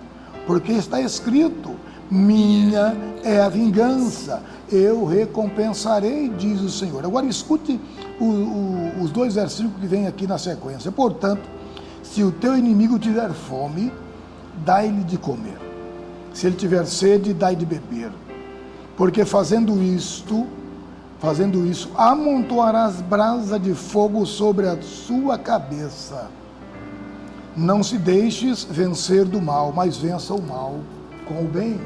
porque está escrito: minha é a vingança, eu recompensarei, diz o Senhor. Agora escute os dois versículos que vem aqui na sequência. Portanto, se o teu inimigo tiver fome, dai-lhe de comer. Se ele tiver sede, dai de beber. Porque fazendo isso, amontoarás brasa de fogo sobre a sua cabeça. Não se deixes vencer do mal, mas vença o mal com o bem.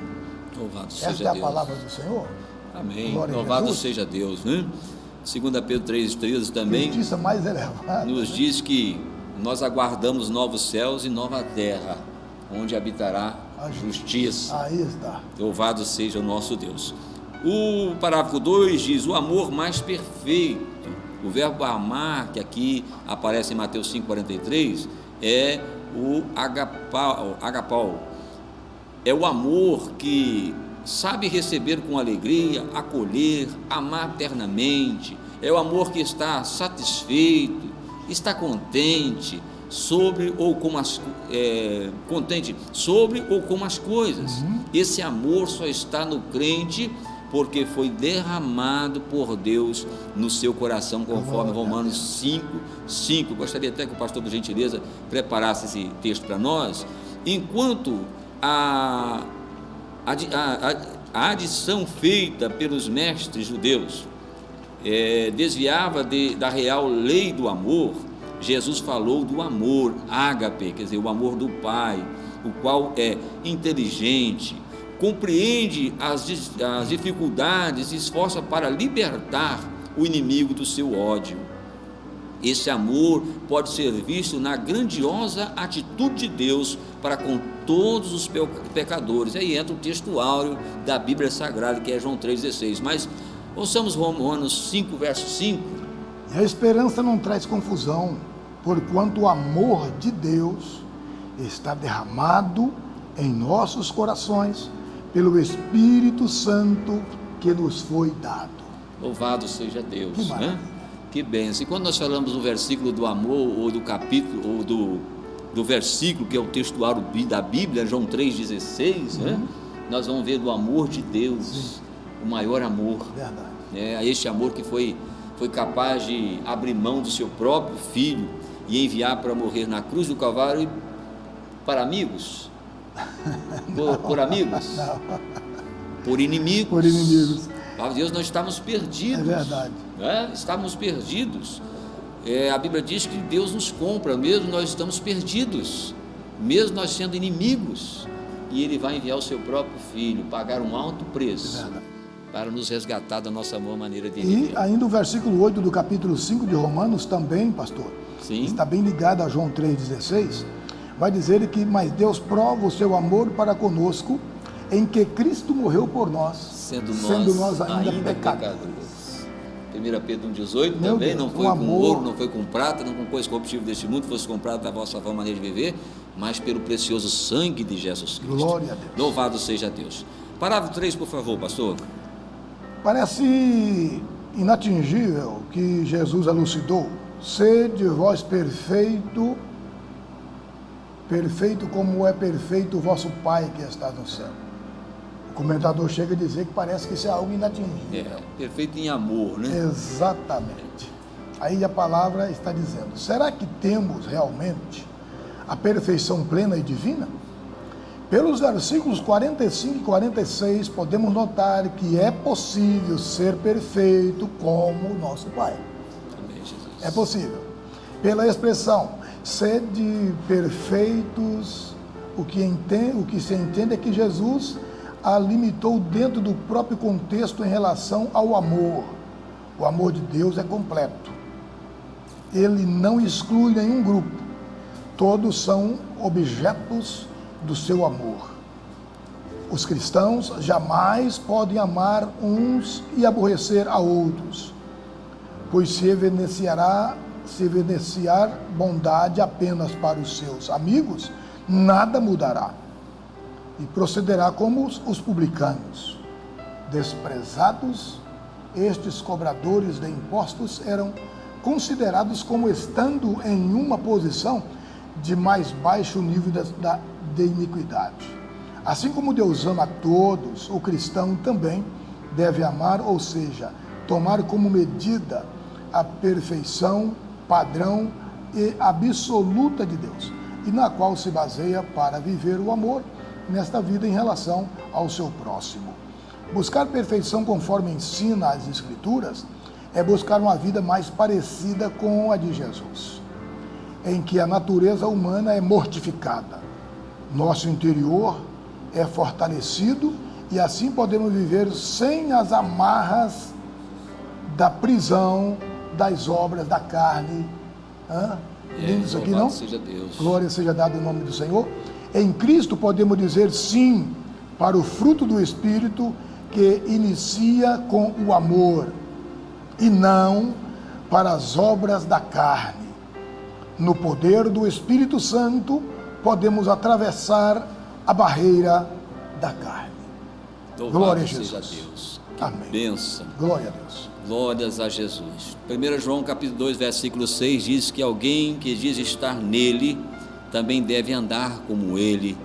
Louvado seja Esta é a Deus. palavra do Senhor. Amém. Glória a Louvado Jesus. seja Deus, né? 2 Pedro 3,13 também Justiça mais elevada. nos diz que nós aguardamos novos céus e nova terra, onde habitará a justiça. Aí está. Louvado seja o nosso Deus. O parágrafo 2 diz: o amor mais perfeito. O verbo amar, que aqui aparece em Mateus 5,43, é o agapau. É o amor que sabe receber com alegria, acolher, amar ternamente. É o amor que está satisfeito, está contente sobre ou com as coisas. Esse amor só está no crente porque foi derramado por Deus no seu coração, conforme Romanos 5:5. Gostaria até que o pastor, por gentileza, preparasse esse texto para nós. Enquanto a adição feita pelos mestres judeus desviava da real lei do amor, Jesus falou do amor ágape, quer dizer, o amor do Pai, o qual é inteligente, compreende as dificuldades e esforça para libertar o inimigo do seu ódio. Esse amor pode ser visto na grandiosa atitude de Deus para com todos os pecadores. Aí entra o texto áureo da Bíblia Sagrada, que é João 3,16. Mas ouçamos Romanos 5, verso 5. E a esperança não traz confusão, porquanto o amor de Deus está derramado em nossos corações pelo Espírito Santo que nos foi dado. Louvado seja Deus. Que maravilha. Né? Que bênção. E quando nós falamos do versículo do amor, ou do capítulo, ou do versículo, que é o textuário da Bíblia, João 3,16, né? Nós vamos ver do amor de Deus, o maior amor. Verdade. Este amor que foi capaz de abrir mão do seu próprio filho e enviar para morrer na cruz do Calvário para amigos. Por amigos? Não. Por inimigos. Por inimigos. Para Deus, nós estamos perdidos. É verdade. Estamos perdidos. A Bíblia diz que Deus nos compra, mesmo nós estamos perdidos, mesmo nós sendo inimigos, e Ele vai enviar o seu próprio Filho, pagar um alto preço, para nos resgatar da nossa boa maneira de viver. E ainda o versículo 8 do capítulo 5 de Romanos também, pastor, Sim. está bem ligado a João 3,16, vai dizer que, mas Deus prova o seu amor para conosco, em que Cristo morreu por nós, sendo nós ainda pecadores. 1 Pedro 1,18 também, não foi com ouro, não foi com prata, não com coisa corruptível deste mundo, fosse comprado da vossa maneira de viver, mas pelo precioso sangue de Jesus Cristo. Glória a Deus. Louvado seja Deus. Parágrafo 3, por favor, pastor. Parece inatingível que Jesus elucidou: sede vós perfeito como é perfeito o vosso Pai que está no céu. O comentador chega a dizer que parece que isso é algo inatingível. Perfeito em amor, né? Exatamente. Aí a palavra está dizendo: será que temos realmente a perfeição plena e divina? Pelos versículos 45 e 46, podemos notar que é possível ser perfeito como o nosso Pai. Amém, Jesus. É possível. Pela expressão, sede perfeitos, o que se entende é que Jesus a limitou dentro do próprio contexto em relação ao amor. O amor de Deus é completo. Ele não exclui nenhum grupo. Todos são objetos do seu amor. Os cristãos jamais podem amar uns e aborrecer a outros, pois se evidenciar bondade apenas para os seus amigos, nada mudará, e procederá como os publicanos, Desprezados, estes cobradores de impostos eram considerados como estando em uma posição de mais baixo nível de iniquidade. Assim como Deus ama a todos, o cristão também deve amar, ou seja, tomar como medida a perfeição, padrão e absoluta de Deus, e na qual se baseia para viver o amor nesta vida em relação ao seu próximo. Buscar perfeição conforme ensina as Escrituras é buscar uma vida mais parecida com a de Jesus, em que a natureza humana é mortificada, nosso interior é fortalecido e assim podemos viver sem as amarras da prisão, das obras da carne. Lindo isso aqui, não? Seja Deus. Glória seja dada em nome do Senhor. Em Cristo podemos dizer sim para o fruto do Espírito, que inicia com o amor e não para as obras da carne. No poder do Espírito Santo podemos atravessar a barreira da carne. Glória seja a Deus. Que amém. Bênção. Glória a Deus. Glórias a Jesus. 1 João capítulo 2, versículo 6 diz que alguém que diz estar nele também deve andar como ele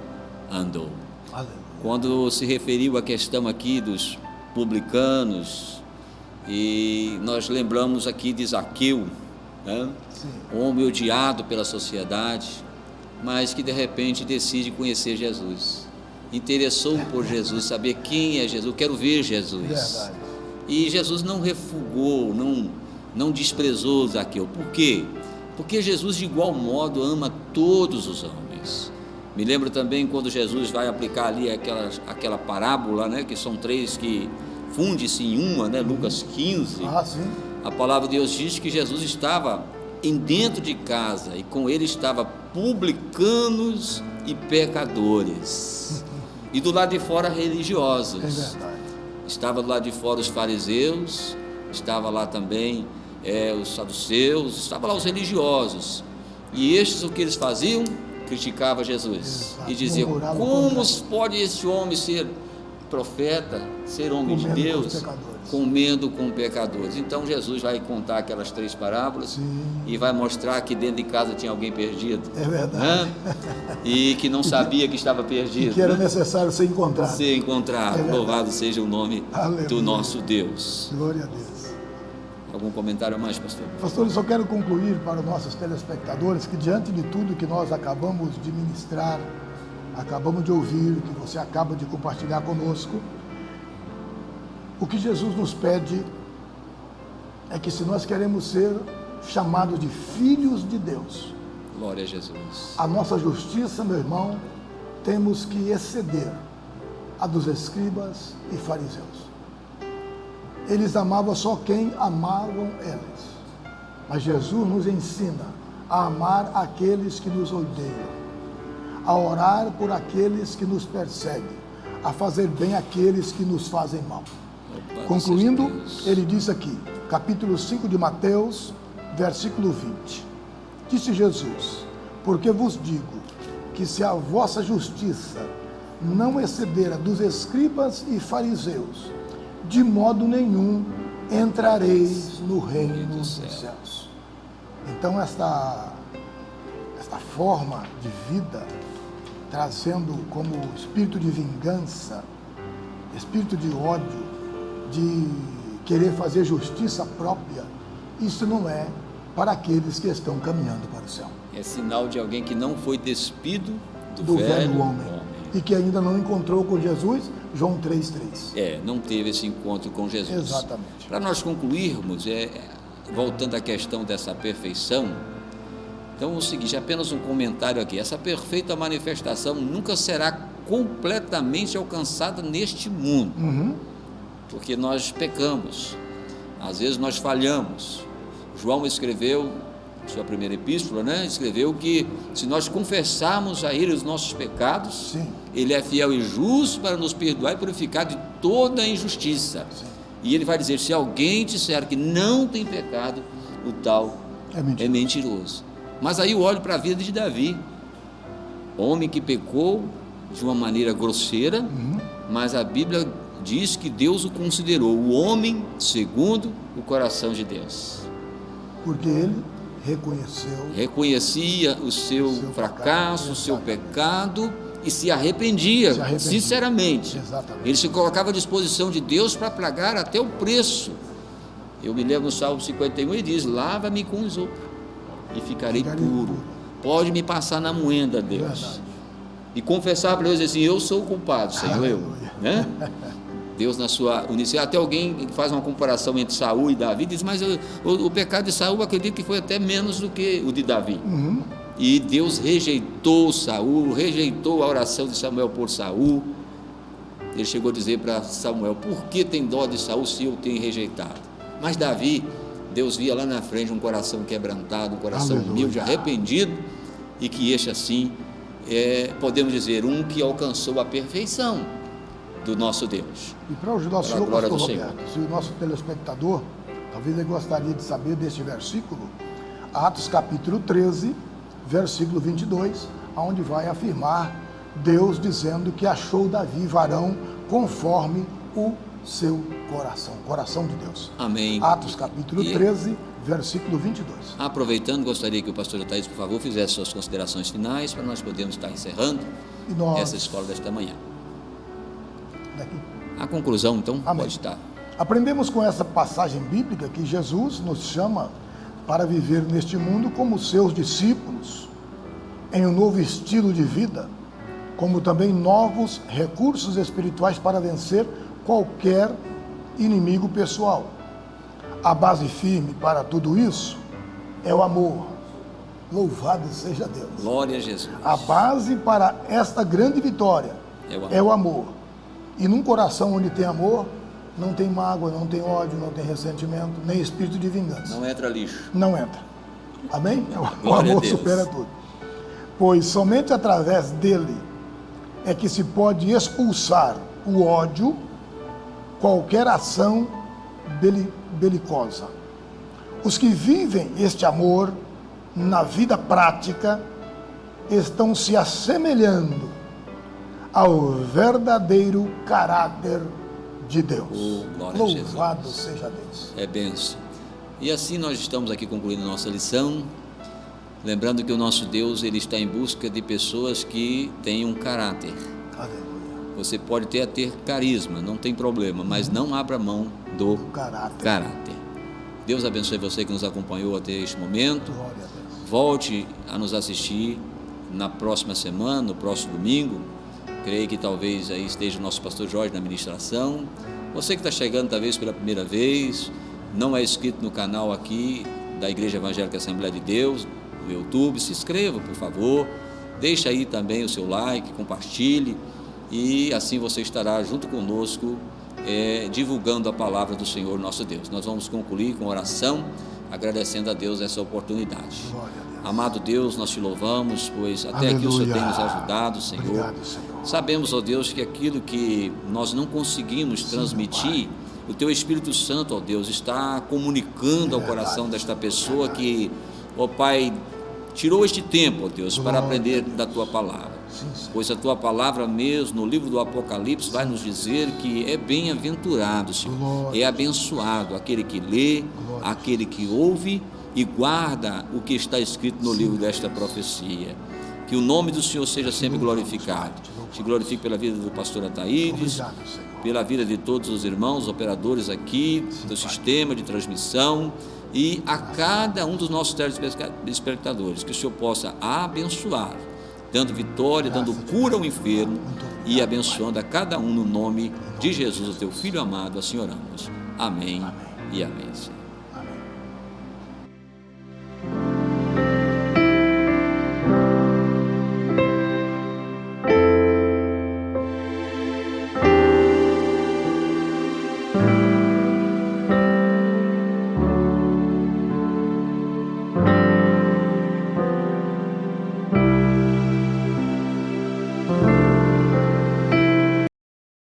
andou. Aleluia. Quando se referiu à questão aqui dos publicanos, e nós lembramos aqui de Zaqueu, né? Um homem odiado pela sociedade, mas que de repente decide conhecer Jesus. Interessou por Jesus, saber quem é Jesus, eu quero ver Jesus. Verdade. E Jesus não refugou, não desprezou Zaqueu. Por quê? Porque Jesus de igual modo ama todos os homens. Me lembro também quando Jesus vai aplicar ali aquela parábola, né, que são três que funde-se em uma, né, Lucas 15. Sim. A palavra de Deus diz que Jesus estava dentro de casa e com ele estava publicanos e pecadores. E do lado de fora religiosos. É verdade. Estava do lado de fora os fariseus, estava lá também os saduceus, estava lá os religiosos. E estes, o que eles faziam? Criticava Jesus. Exato. E diziam: como pode esse homem ser profeta, ser homem de Deus, comendo com pecadores? Então Jesus vai contar aquelas três parábolas. Sim. E vai mostrar que dentro de casa tinha alguém perdido. É verdade. E que não sabia que estava perdido. E que era necessário ser encontrado. Ser encontrado. Louvado seja o nome do nosso Deus. Glória a Deus. Algum comentário a mais, pastor? Pastor, eu só quero concluir para os nossos telespectadores que, diante de tudo que nós acabamos de ministrar, acabamos de ouvir, que você acaba de compartilhar conosco, o que Jesus nos pede é que, se nós queremos ser chamados de filhos de Deus, glória a Jesus, a nossa justiça, meu irmão, temos que exceder a dos escribas e fariseus. Eles amavam só quem amavam eles. Mas Jesus nos ensina a amar aqueles que nos odeiam, a orar por aqueles que nos perseguem, a fazer bem aqueles que nos fazem mal. Concluindo, ele diz aqui, capítulo 5 de Mateus, versículo 20. Disse Jesus: porque vos digo que se a vossa justiça não exceder a dos escribas e fariseus, de modo nenhum entrareis no reino dos céus. Então esta forma de vida, trazendo como espírito de vingança, espírito de ódio, de querer fazer justiça própria, isso não é para aqueles que estão caminhando para o céu. É sinal de alguém que não foi despido do velho homem. E que ainda não encontrou com Jesus, João 3,3. Não teve esse encontro com Jesus. Exatamente. Para nós concluirmos, voltando à questão dessa perfeição, então é o seguinte, apenas um comentário aqui: essa perfeita manifestação nunca será completamente alcançada neste mundo, porque nós pecamos, às vezes nós falhamos. João escreveu, sua primeira epístola, né? Escreveu que se nós confessarmos a Ele os nossos pecados, sim, Ele é fiel e justo para nos perdoar e purificar de toda a injustiça. Sim. E Ele vai dizer: se alguém disser que não tem pecado, o tal é mentiroso. Mas aí eu olho para a vida de Davi, homem que pecou de uma maneira grosseira, mas a Bíblia diz que Deus o considerou o homem segundo o coração de Deus. Porque ele reconhecia o seu fracasso, o seu pecado e se arrependia. Sinceramente. Exatamente. Ele se colocava à disposição de Deus para pagar até o preço. Eu me lembro no Salmo 51 e diz: lava-me com isopo e ficarei puro. Pode me passar na moenda, Deus. Verdade. E confessar para Deus assim: eu sou o culpado, Senhor. Aleluia. Né? Deus, na sua unicidade, até alguém faz uma comparação entre Saul e Davi, diz: mas o pecado de Saul, acredito que foi até menos do que o de Davi. E Deus rejeitou Saul, rejeitou a oração de Samuel por Saul. Ele chegou a dizer para Samuel: por que tem dó de Saul se eu tenho rejeitado? Mas Davi, Deus via lá na frente um coração quebrantado, um coração humilde, arrependido, e que este assim, podemos dizer, um que alcançou a perfeição do nosso Deus. E para ajudar o senhor, pastor Roberto, se o nosso telespectador, talvez ele gostaria de saber deste versículo, Atos capítulo 13, versículo 22, onde vai afirmar Deus dizendo que achou Davi varão conforme o seu coração de Deus. Amém. Atos capítulo 13, versículo 22. Aproveitando, gostaria que o pastor Thaís, por favor, fizesse suas considerações finais, para nós podermos estar encerrando essa escola desta manhã. Daqui. A conclusão, então, Amém. pode estar. Aprendemos com essa passagem bíblica que Jesus nos chama para viver neste mundo como seus discípulos, em um novo estilo de vida, como também novos recursos espirituais para vencer qualquer inimigo pessoal. A base firme para tudo isso é o amor. Louvado seja Deus. Glória a Jesus. A base para esta grande vitória é o amor. E num coração onde tem amor, não tem mágoa, não tem ódio, não tem ressentimento, nem espírito de vingança. Não entra lixo. Não entra. Amém? O amor supera tudo. Pois somente através dele é que se pode expulsar o ódio, qualquer ação belicosa. Os que vivem este amor na vida prática estão se assemelhando ao verdadeiro caráter de Deus. Louvado seja Deus. É bênção. E assim nós estamos aqui concluindo nossa lição, lembrando que o nosso Deus, ele está em busca de pessoas que tenham caráter. Aleluia. Você pode ter carisma, não tem problema, mas não abra mão do caráter. Deus abençoe você que nos acompanhou até este momento. Glória a Deus. Volte a nos assistir na próxima semana, no próximo domingo. Creio que talvez aí esteja o nosso pastor Jorge na ministração. Você que está chegando talvez pela primeira vez, não é inscrito no canal aqui da Igreja Evangélica Assembleia de Deus, no YouTube, se inscreva, por favor. Deixe aí também o seu like, compartilhe, e assim você estará junto conosco divulgando a palavra do Senhor nosso Deus. Nós vamos concluir com oração, agradecendo a Deus essa oportunidade. Glória a Deus. Amado Deus, nós te louvamos, pois até aqui o Senhor tem nos ajudado, Senhor. Obrigado, Senhor. Sabemos, ó Deus, que aquilo que nós não conseguimos transmitir, o Teu Espírito Santo, ó Deus, está comunicando ao coração desta pessoa que, ó Pai, tirou este tempo, ó Deus, para aprender da Tua palavra. Pois a Tua palavra mesmo, no livro do Apocalipse, vai nos dizer que é bem-aventurado, Senhor, é abençoado aquele que lê, aquele que ouve e guarda o que está escrito no livro desta profecia. Que o nome do Senhor seja sempre glorificado. Te glorifico pela vida do pastor Ataídes, pela vida de todos os irmãos, operadores aqui, do sistema de transmissão, e a cada um dos nossos telespectadores, que o Senhor possa abençoar, dando vitória, dando cura ao enfermo e abençoando a cada um no nome de Jesus, o Teu Filho amado, assim oramos. Amém e amém, Senhor.